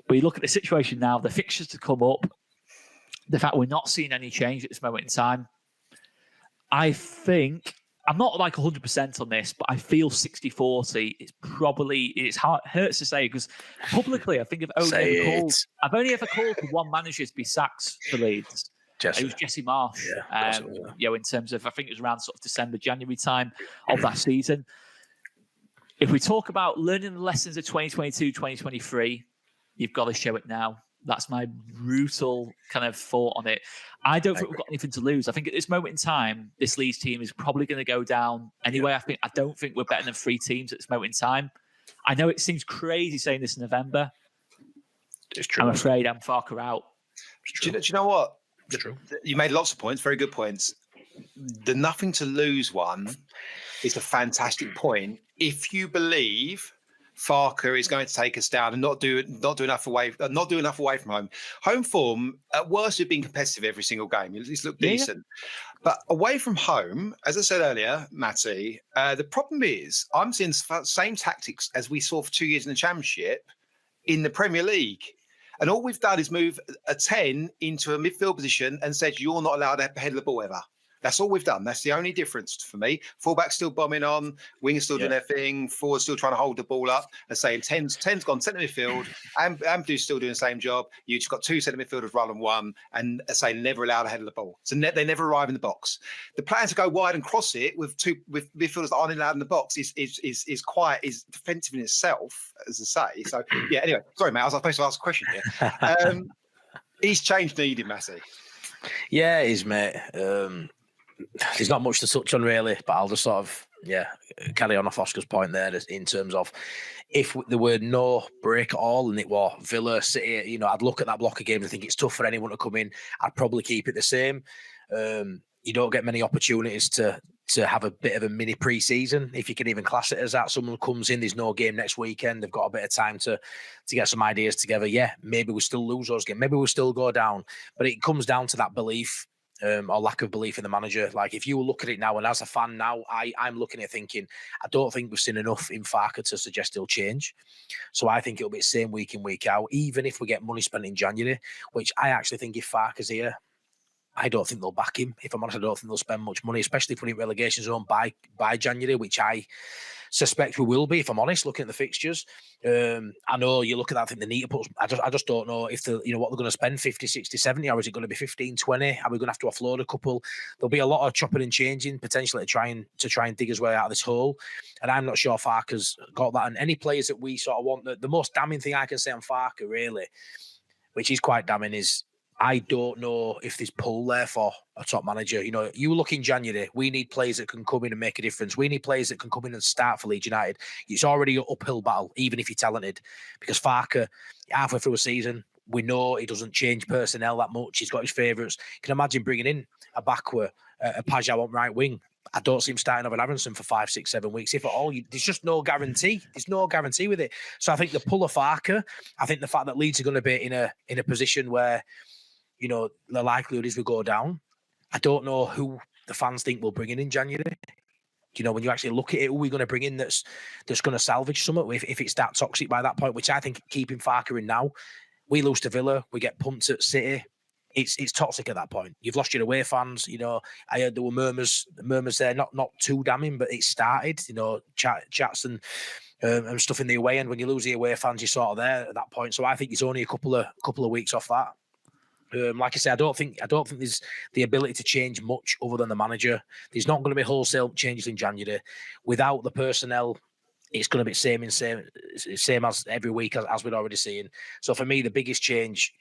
But you look at the situation now, the fixtures to come up, the fact we're not seeing any change at this moment in time. I think I'm not like 100% on this, but I feel 60-40. It's hard, hurts to say because publicly, I think I've only ever called for one manager to be sacked for Leeds. It was Jesse Marsh. In terms of, I think it was around sort of December, January time of that season. If we talk about learning the lessons of 2022, 2023, you've got to show it now. That's my brutal kind of thought on it. I don't think we've got anything to lose. I think at this moment in time, this Leeds team is probably going to go down anyway. I don't think we're better than 3 teams at this moment in time. I know it seems crazy saying this in November.
It's true.
I'm afraid I'm Farke out.
Do you know what?
It's true.
You made lots of points, very good points. The nothing to lose one is a fantastic point. If you believe Farke is going to take us down and not do enough away from home. Home form, at worst, we've been competitive every single game. It's looked decent. But away from home, as I said earlier, Matty, the problem is I'm seeing the same tactics as we saw for 2 years in the Championship in the Premier League. And all we've done is move a 10 into a midfield position and said, you're not allowed to head the ball ever. That's all we've done. That's the only difference for me. Fullback's still bombing on, wingers still doing their thing, forwards still trying to hold the ball up and saying 10's gone centre midfield, and Amdu's still doing the same job. You just got 2 centre midfielders rather than 1, and say never allowed ahead of the ball. So they never arrive in the box. The plan to go wide and cross it with midfielders that aren't allowed in the box is defensive in itself, as I say. So yeah. Anyway, sorry, mate. I was supposed to ask a question here. He's changed needed, Matty.
Yeah, he's mate. There's not much to touch on really, but I'll just sort of carry on off Oscar's point there in terms of if there were no break at all and it were Villa, City, I'd look at that block of games and think it's tough for anyone to come in. I'd probably keep it the same. You don't get many opportunities to have a bit of a mini pre-season, if you can even class it as that. Someone comes in, there's no game next weekend, they've got a bit of time to get some ideas together. Yeah, maybe we still lose those games, maybe we'll still go down, but it comes down to that belief. Or lack of belief in the manager. Like if you look at it now, and as a fan now, I'm looking at thinking, I don't think we've seen enough in Farke to suggest he'll change. So I think it'll be the same week in, week out, even if we get money spent in January, which I actually think if Farke's here, I don't think they'll back him. If I'm honest, I don't think they'll spend much money, especially if we're in relegation zone by January, which I suspect we will be, if I'm honest, looking at the fixtures. I know you look at that, I think they need to put, I just don't know if what they're going to spend, 50, 60, 70, or is it going to be 15, 20? Are we going to have to offload a couple? There'll be a lot of chopping and changing potentially to try and dig his way out of this hole. And I'm not sure Farke's got that. And any players that we sort of want, the most damning thing I can say on Farke really, which is quite damning, is I don't know if there's pull there for a top manager. You look in January, we need players that can come in and make a difference. We need players that can come in and start for Leeds United. It's already an uphill battle, even if you're talented, because Farke, halfway through a season, we know he doesn't change personnel that much. He's got his favourites. Can imagine bringing in a Bakwa, a Pajau on right wing. I don't see him starting over Aronson for 5, 6, 7 weeks. If at all, there's just no guarantee. There's no guarantee with it. So I think the pull of Farke, I think the fact that Leeds are going to be in a position where, the likelihood is we go down. I don't know who the fans think we'll bring in January. When you actually look at it, who are we going to bring in that's going to salvage something if it's that toxic by that point, which I think keeping Farke in now, we lose to Villa, we get pumped at City. It's toxic at that point. You've lost your away fans. I heard there were murmurs there, not too damning, but it started. Chats and stuff in the away end. When you lose the away fans, you're sort of there at that point. So I think it's only a couple of weeks off that. Like I said, I don't think there's the ability to change much other than the manager. There's not going to be wholesale changes in January. Without the personnel, it's going to be same as every week as we're already seeing. So for me, the biggest change,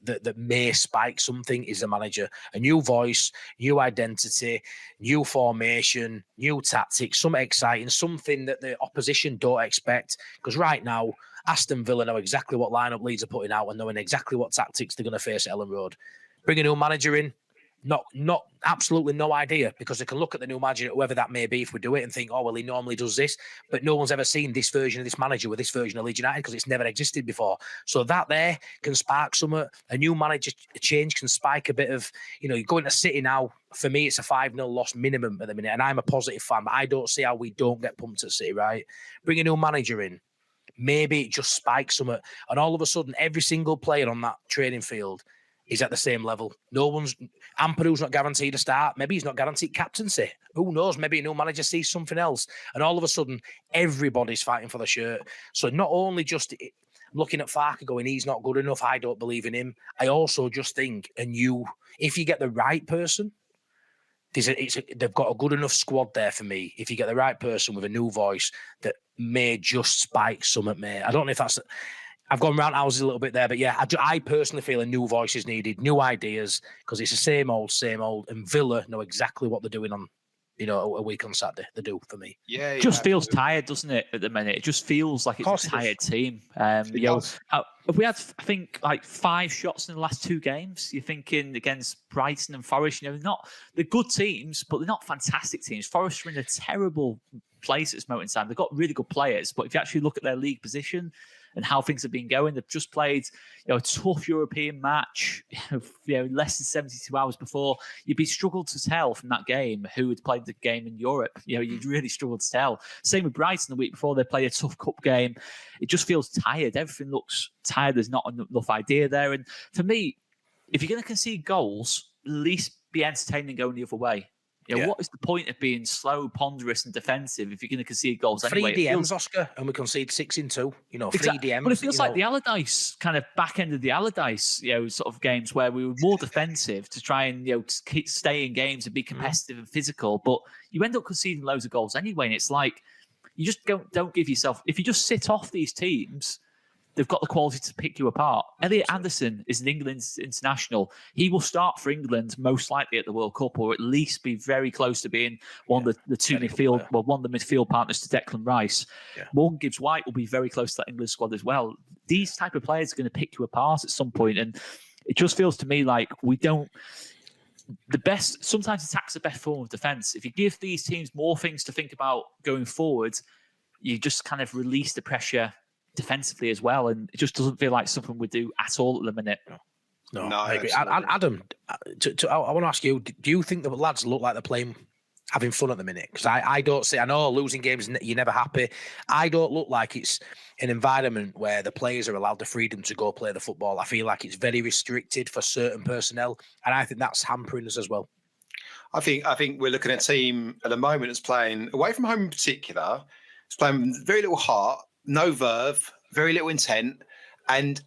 that may spike something is the manager. A new voice, new identity, new formation, new tactics, something exciting, something that the opposition don't expect. Because right now, Aston Villa know exactly what lineup Leeds are putting out and knowing exactly what tactics they're going to face at Elland Road. Bring a new manager in, not absolutely no idea, because they can look at the new manager, whoever that may be, if we do it and think, oh, well, he normally does this, but no one's ever seen this version of this manager with this version of Leeds United because it's never existed before. So that there can spark something. A new manager change can spike a bit of, you're going to City now. For me, it's a 5-0 loss minimum at the minute, and I'm a positive fan, but I don't see how we don't get pumped at City, right? Bring a new manager in. Maybe it just spikes something, and all of a sudden, every single player on that training field is at the same level. No one's Ampadu's not guaranteed a start. Maybe he's not guaranteed captaincy. Who knows? Maybe a new manager sees something else, and all of a sudden, everybody's fighting for the shirt. So not only just looking at Farke going, he's not good enough. I don't believe in him. I also just think, if you get the right person, they've got a good enough squad there for me. If you get the right person with a new voice that may just spike something, mate. I don't know if that's. I've gone round houses a little bit there, but yeah, I personally feel a new voice is needed, new ideas, because it's the same old, and Villa know exactly what they're doing on, a week on Saturday. They do for me.
Yeah,
it just feels tired, doesn't it? At the minute, it just feels like it's a tired team. We had, I think, like 5 shots in the last 2 games. You're thinking against Brighton and Forest, they're good teams, but they're not fantastic teams. Forest are in a terrible place at this moment in time. They've got really good players, but if you actually look at their league position and how things have been going, they've just played, a tough European match, less than 72 hours before. You'd be struggled to tell from that game who had played the game in Europe. You'd really struggled to tell. Same with Brighton the week before, they played a tough cup game. It just feels tired. Everything looks tired. There's not enough idea there. And for me, if you're going to concede goals, at least be entertaining going the other way. What is the point of being slow, ponderous, and defensive if you're going to concede goals anyway?
3 DMs, Oscar, and we concede 6 in 2. 3 DMs.
But it feels like the Allardyce kind of back end of the Allardyce, sort of games where we were more defensive to try and keep stay in games and be competitive and physical. But you end up conceding loads of goals anyway, and it's like you just don't give yourself. If you just sit off these teams, they've got the quality to pick you apart. Elliot Anderson is an England international. He will start for England most likely at the World Cup, or at least be very close to being one of the midfield partners to Declan Rice. Yeah. Morgan Gibbs-White will be very close to that England squad as well. These type of players are going to pick you apart at some point, and it just feels to me like we don't. Sometimes attack's the best form of defence. If you give these teams more things to think about going forward, you just kind of release the pressure defensively as well, and it just doesn't feel like something we do at all at the minute.
No, I agree. Adam, I want to ask you: do you think the lads look like they're playing, having fun at the minute? Because I don't see. I know losing games, you're never happy. I don't look like it's an environment where the players are allowed the freedom to go play the football. I feel like it's very restricted for certain personnel, and I think that's hampering us as well.
I think we're looking at a team at the moment that's playing away from home in particular. It's playing with very little heart. No verve, very little intent, and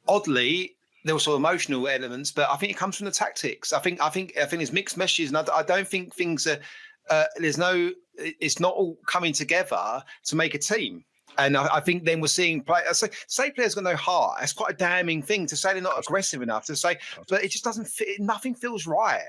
oddly, there were sort of emotional elements. But I think it comes from the tactics. I think there's mixed messages, and I don't think things are. It's not all coming together to make a team. And I think then we're seeing say players got no heart. That's quite a damning thing to say. They're not aggressive enough to say, but it just doesn't fit. Nothing feels right.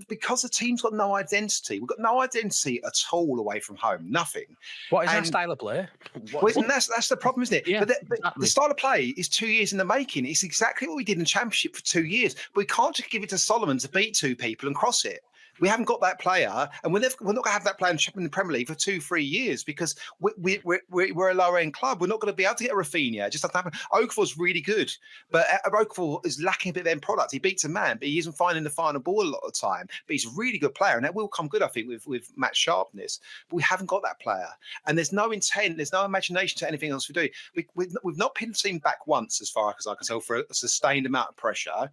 Because the team's got no identity. We've got no identity at all away from home. Nothing.
What is our style of play?
That's the problem, isn't it?
Yeah,
but the style of play is 2 years in the making. It's exactly what we did in the Championship for 2 years. But we can't just give it to Solomon to beat 2 people and cross it. We haven't got that player, and we're not going to have that player in the Premier League for 2-3 years because we're a lower end club. We're not going to be able to get a Rafinha. It just doesn't happen. Okafor's really good, but Okafor is lacking a bit of end product. He beats a man, but he isn't finding the final ball a lot of the time. But he's a really good player, and that will come good, I think, with match sharpness. But we haven't got that player, and there's no intent, there's no imagination to anything else we do. We've not pinned the team back once, as far as I can tell, for a sustained amount of pressure.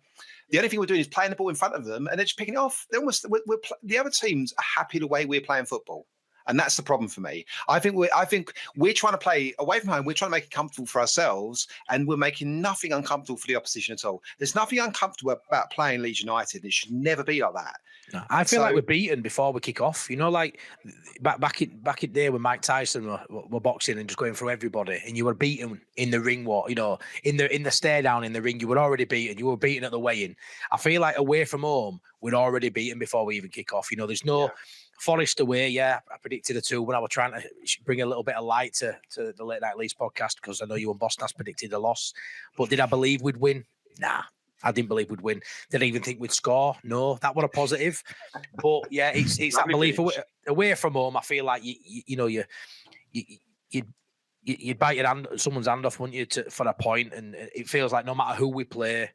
The only thing we're doing is playing the ball in front of them, and they're just picking it off. The other teams are happy the way we're playing football, and that's the problem for me. I think we're trying to play away from home. We're trying to make it comfortable for ourselves, and we're making nothing uncomfortable for the opposition at all. There's nothing uncomfortable about playing Leeds United. It should never be like that.
No, I feel like we're beaten before we kick off. Like back in day when Mike Tyson were boxing and just going through everybody, and you were beaten in the ring. In the stare down in the ring, you were already beaten. You were beaten at the weigh-in. I feel like away from home, we're already beaten before we even kick off. There's no. Yeah. Forest away, I predicted a 2 when I was trying to bring a little bit of light to the Late Night Leeds podcast, because I know you and Boston predicted a loss. But did I believe we'd win? Nah, I didn't believe we'd win. Did I even think we'd score? No, that was a positive. But yeah, it's that belief away from home. I feel like you'd bite someone's hand off, wouldn't you, for a point? And it feels like no matter who we play,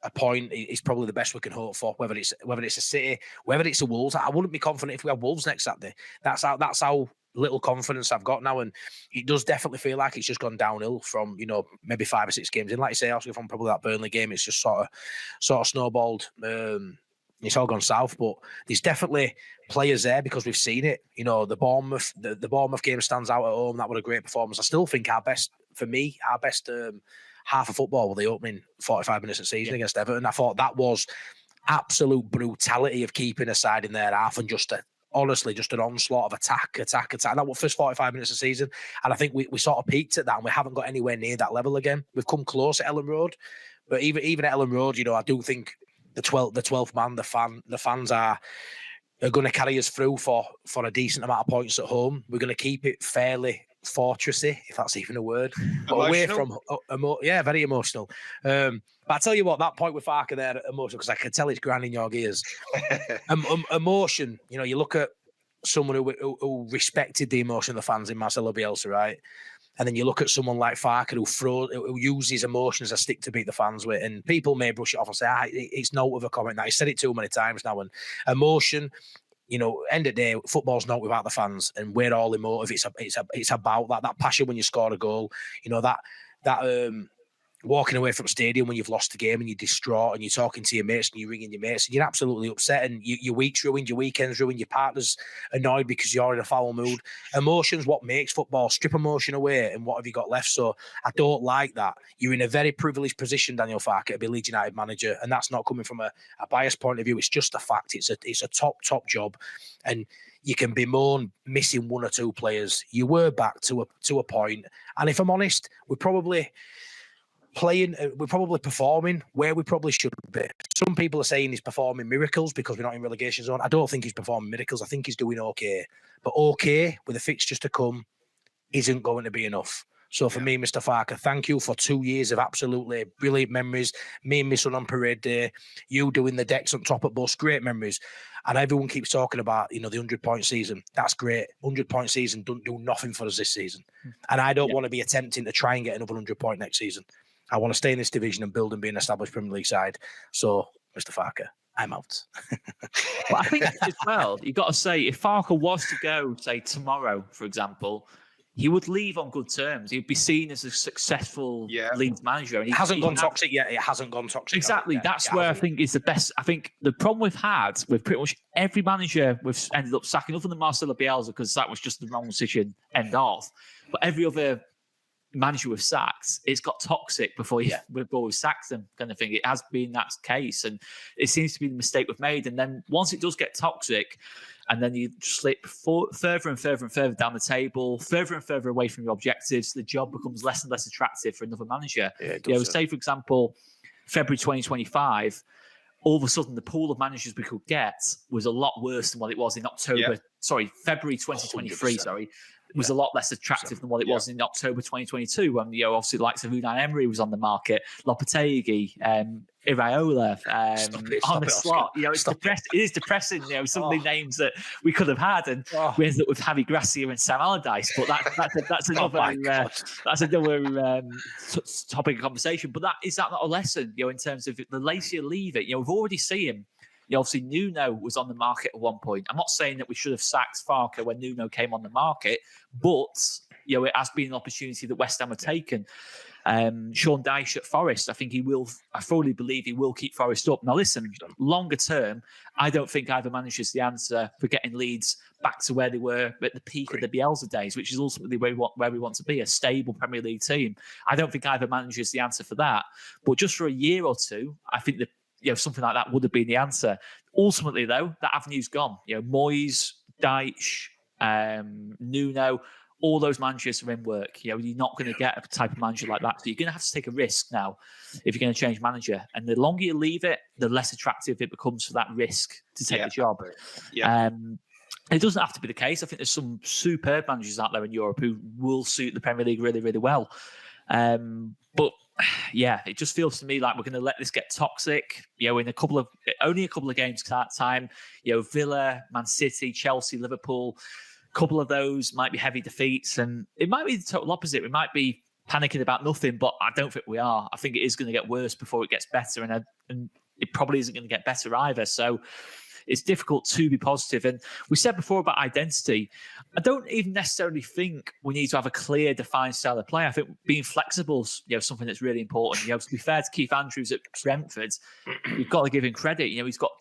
a point is probably the best we can hope for. Whether it's a City, whether it's a Wolves, I wouldn't be confident if we have Wolves next Saturday. That's how little confidence I've got now, and it does definitely feel like it's just gone downhill from, you know, maybe 5 or 6 games in. Like you say, Oscar, from probably that Burnley game, it's just sort of snowballed. It's all gone south, but there's definitely players there because we've seen it. You know, the Bournemouth game stands out at home. That was a great performance. I still think our best half of football were the opening 45 minutes of season against Everton. I thought that was absolute brutality of keeping a side in their half and honestly, just an onslaught of attack. That was first 45 minutes of season. And I think we sort of peaked at that, and we haven't got anywhere near that level again. We've come close at Elland Road, but even at Elland Road, you know, I do think the 12th man, the fans are going to carry us through for a decent amount of points at home. We're going to keep it fairly fortressy, if that's even a word. But away from, very emotional. But I tell you what, that point with Farke there, emotional, because I can tell it's grinding your gears. Emotion, you know, you look at someone who respected the emotion of the fans in Marcelo Bielsa, right? And then you look at someone like Farke who uses emotion as a stick to beat the fans with. And people may brush it off and say, it's no of a comment. Now, he said it too many times now. And emotion, you know, end of the day, football's not without the fans, and we're all emotive. It's about that passion when you score a goal. You know, that walking away from the stadium when you've lost the game and you're distraught and you're talking to your mates and you're ringing your mates and you're absolutely upset and your week's ruined, your weekend's ruined, your partner's annoyed because you're in a foul mood. Emotion's what makes football. Strip emotion away and what have you got left? So I don't like that. You're in a very privileged position, Daniel Farke, to be Leeds United manager, and that's not coming from a biased point of view. It's just a fact. It's a top job, and you can bemoan missing 1 or 2 players. You were back to a point, and if I'm honest, we're probably performing where we probably should be. Some people are saying he's performing miracles because we're not in relegation zone. I don't think he's performing miracles. I think he's doing okay. But okay, with the fixtures to come, isn't going to be enough. So for me, Mr. Farke, thank you for 2 years of absolutely brilliant memories. Me and my son on parade day, you doing the decks on top at bus, great memories. And everyone keeps talking about, you know, the 100-point season. That's great. 100-point season don't do nothing for us this season. And I don't want to be attempting to try and get another 100-point next season. I want to stay in this division and build and be an established Premier League side. So, Mr. Farke, I'm out.
Well, I think as well, you've got to say, if Farke was to go, say, tomorrow, for example, he would leave on good terms. He'd be seen as a successful Leeds manager. And
it hasn't gone toxic yet. It hasn't gone toxic.
Exactly. That's where I think is the best. I think the problem we've had with pretty much every manager we've ended up sacking, other than Marcelo Bielsa, because that was just the wrong decision, end of. But every other manager we've sacked, it's got toxic before we've sacked them, kind of thing. It has been that case, and it seems to be the mistake we've made. And then once it does get toxic, and then you slip further and further and further down the table, further and further away from your objectives, the job becomes less and less attractive for another manager. Say, for example, February 2025, all of a sudden the pool of managers we could get was a lot worse than what it was in February 2023, 100%. Was a lot less attractive than what it was in October 2022 when, you know, obviously the likes of Unai Emery was on the market, Lopetegui, Iraola on the slot. You know, it's depressing. It is depressing, you know, some of the names that we could have had, and we ended up with Javi Gracia and Sam Allardyce. But that's another topic of conversation. But is that not a lesson, you know, in terms of the later you leave it? You know, we've already seen him. You know, obviously, Nuno was on the market at one point. I'm not saying that we should have sacked Farke when Nuno came on the market, but, you know, it has been an opportunity that West Ham have taken. Sean Dyche at Forest, I fully believe he will keep Forest up. Now, listen, longer term, I don't think either manager is the answer for getting Leeds back to where they were at the peak of the Bielsa days, which is ultimately where we want to be, a stable Premier League team. I don't think either manager is the answer for that. But just for a year or two, I think that, you know, something like that would have been the answer. Ultimately, though, that avenue's gone. You know, Moyes, Dyche, Nuno, all those managers are in work. You know, you're not going to get a type of manager like that. So you're going to have to take a risk now if you're going to change manager. And the longer you leave it, the less attractive it becomes for that risk to take the job. It doesn't have to be the case. I think there's some superb managers out there in Europe who will suit the Premier League really, really well. But yeah, it just feels to me like we're going to let this get toxic. You know, in only a couple of games time. You know, Villa, Man City, Chelsea, Liverpool. A couple of those might be heavy defeats, and it might be the total opposite. We might be panicking about nothing, but I don't think we are. I think it is going to get worse before it gets better, and it probably isn't going to get better either. So it's difficult to be positive. And we said before about identity. I don't even necessarily think we need to have a clear, defined style of play. I think being flexible is, something that's really important. To be fair to Keith Andrews at Brentford, we've got to give him credit. He's got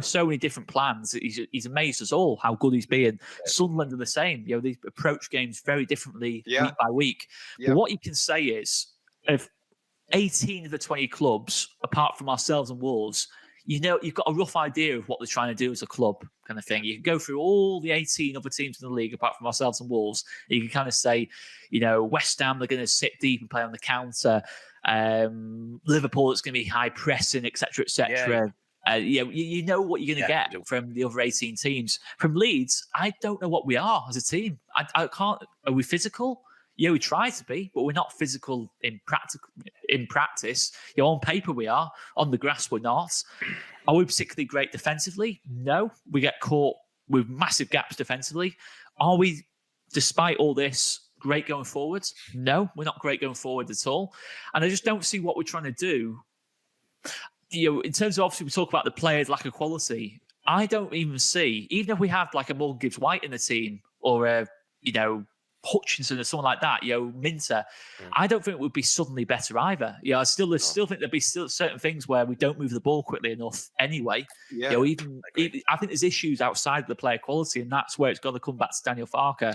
so many different plans. He's amazed us all how good he's been. Sunderland are the same. They approach games very differently week by week. But what you can say is, if 18 of the 20 clubs, apart from ourselves and Wolves, you've got a rough idea of what they're trying to do as a club, kind of thing. You can go through all the 18 other teams in the league, apart from ourselves and Wolves. And you can kind of say, West Ham, they're going to sit deep and play on the counter. Liverpool, it's going to be high pressing, etc., etc. You know what you're going to get from the other 18 teams. From Leeds, I don't know what we are as a team. I can't. Are we physical? We try to be, but we're not physical in practice. On paper we are. On the grass we're not. Are we particularly great defensively? No. We get caught with massive gaps defensively. Are we, despite all this, great going forwards? No, we're not great going forward at all. And I just don't see what we're trying to do. In terms of, obviously we talk about the players' lack of quality. I don't even see, even if we have like a Morgan Gibbs-White in the team or a, Hutchinson or someone like that, Minter, I don't think it would be suddenly better either. I still think there'd be still certain things where we don't move the ball quickly enough anyway. Even I think there's issues outside of the player quality, and that's where it's got to come back to Daniel Farke.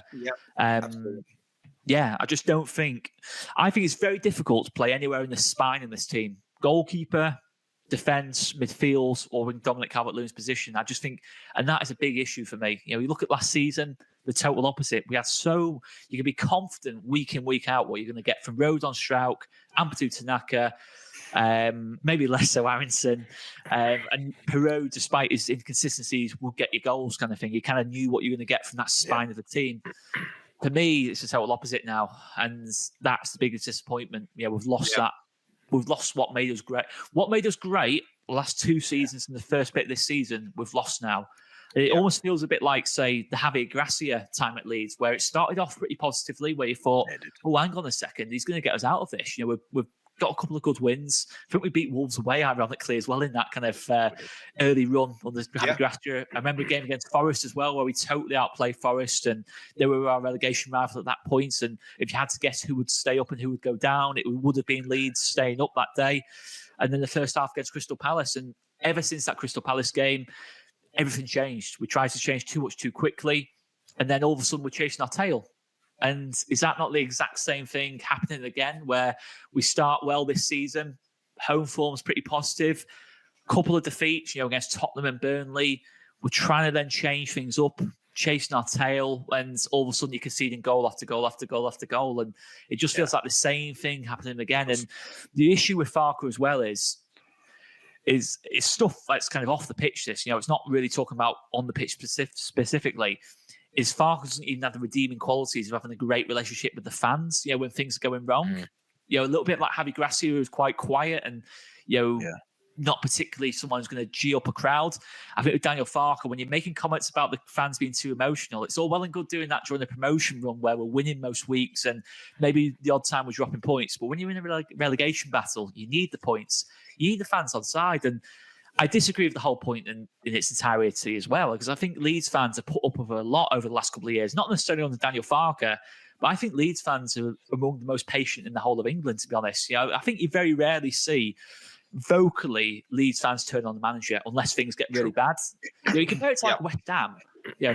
I just don't think. I think it's very difficult to play anywhere in the spine in this team. Goalkeeper, defence, midfield, or in Dominic Calvert-Lewin's position. I just think, and that is a big issue for me. You look at last season, the total opposite. We had you can be confident week in, week out what you're going to get from Rhodes on Strauch, Ampadu Tanaka, maybe less so Aronson, and Perot, despite his inconsistencies, will get you goals kind of thing. You kind of knew what you're going to get from that spine of the team. For me, it's the total opposite now, and that's the biggest disappointment. We've lost that. We've lost what made us great. What made us great the last 2 seasons and the first bit of this season, we've lost now. It almost feels a bit like, say, the Javier Gracia time at Leeds, where it started off pretty positively, where you thought, hang on a second, he's going to get us out of this. We've got a couple of good wins. I think we beat Wolves away, ironically, as well, in that kind of early run on the Javier Gracia. I remember a game against Forest as well, where we totally outplayed Forest, and they were our relegation rivals at that point. And if you had to guess who would stay up and who would go down, it would have been Leeds staying up that day. And then the first half against Crystal Palace. And ever since that Crystal Palace game, everything changed. We tried to change too much too quickly, and then all of a sudden we're chasing our tail. And is that not the exact same thing happening again, where we start well this season, home form's pretty positive, couple of defeats, against Tottenham and Burnley. We're trying to then change things up, chasing our tail, and all of a sudden you're conceding goal after goal after goal after goal, and it just feels like the same thing happening again. And the issue with Farke as well is stuff that's kind of off the pitch. It's not really talking about on the pitch specifically. Is Farke doesn't even have the redeeming qualities of having a great relationship with the fans. When things are going wrong, a little bit like Javi Gracia, who's quite quiet and not particularly someone who's going to G up a crowd. I think with Daniel Farke, when you're making comments about the fans being too emotional, it's all well and good doing that during the promotion run where we're winning most weeks and maybe the odd time we're dropping points. But when you're in a relegation battle, you need the points. You need the fans on side. And I disagree with the whole point in its entirety as well, because I think Leeds fans have put up with a lot over the last couple of years, not necessarily on the Daniel Farke, but I think Leeds fans are among the most patient in the whole of England, to be honest. I think you very rarely see vocally Leeds fans turn on the manager unless things get really bad. You compare it to like West Ham,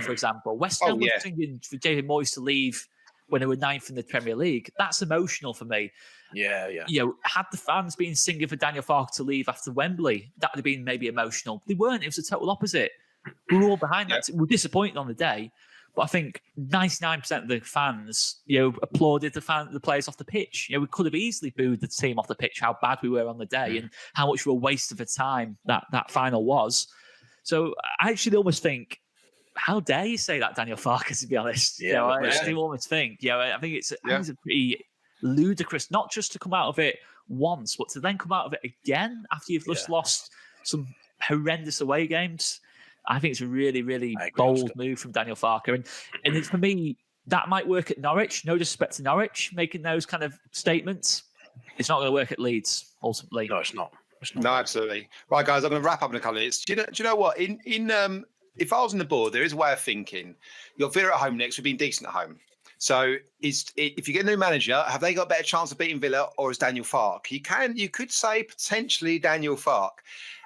for example. West Ham was singing for David Moyes to leave when they were 9th in the Premier League. That's emotional for me. Had the fans been singing for Daniel Farke to leave after Wembley, that would have been maybe emotional. They weren't. It was the total opposite. We were all behind that. We were disappointed on the day, but I think 99% of the fans, applauded the players off the pitch. We could have easily booed the team off the pitch, how bad we were on the day and how much of a waste of a time that final was. So I actually almost think, how dare you say that, Daniel Farke, to be honest? I do almost think, I think it's a pretty ludicrous, not just to come out of it once, but to then come out of it again after you've just lost some horrendous away games. I think it's a really, really bold move from Daniel Farke. And for me, that might work at Norwich. No disrespect to Norwich, making those kind of statements. It's not going to work at Leeds, ultimately.
No, it's not.
No, absolutely. Right, guys, I'm going to wrap up in a couple of minutes. Do you know what? If I was on the board, there is a way of thinking. You're Villa at home next. We've been decent at home. So if you get a new manager, have they got a better chance of beating Villa, or is Daniel Farke? You could say potentially Daniel Farke.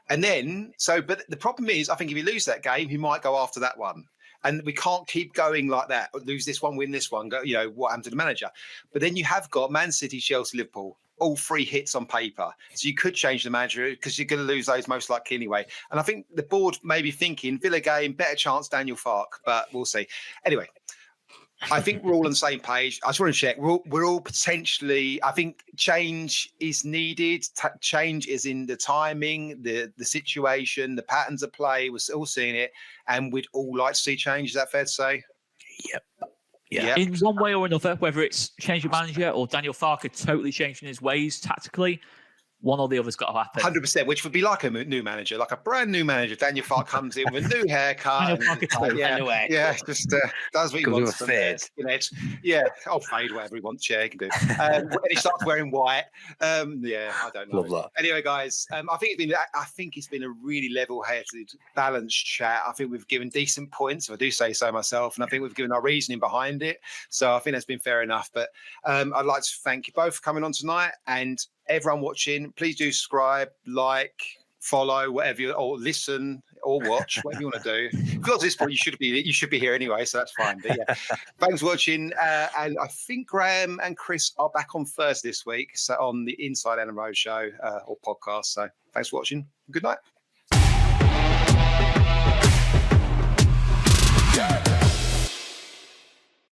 And then, but the problem is, I think if you lose that game, he might go after that one. And we can't keep going like that. Lose this one, win this one. Go, what happened to the manager? But then you have got Man City, Chelsea, Liverpool, all 3 hits on paper. So you could change the manager because you're going to lose those most likely anyway. And I think the board may be thinking Villa game, better chance Daniel Farke, but we'll see. Anyway, I think we're all on the same page. I just want to check. We're all potentially, I think change is needed. Change is in the timing, the situation, the patterns of play. We're all seeing it. And we'd all like to see change. Is that fair to say?
Yep.
Yeah. In one way or another, whether it's change of manager or Daniel Farke totally changing his ways tactically, one or the other's got to happen.
100%, which would be like a new manager, like a brand new manager. Daniel Farke comes in with a new haircut. Just does what he wants. I'll fade whatever he wants. Yeah, he can do. And he starts wearing white. I don't know.
Love that.
Anyway, guys, I think it's been a really level-headed, balanced chat. I think we've given decent points, if I do say so myself, and I think we've given our reasoning behind it. So I think that's been fair enough. But I'd like to thank you both for coming on tonight, and everyone watching, please do subscribe, like, follow, whatever or listen or watch, whatever you want to do. If you got to this point, you should be here anyway, so that's fine. But yeah, thanks for watching. And I think Graham and Chris are back on Thursday this week, so on the Inside Elland Road show or podcast. So thanks for watching. Good night.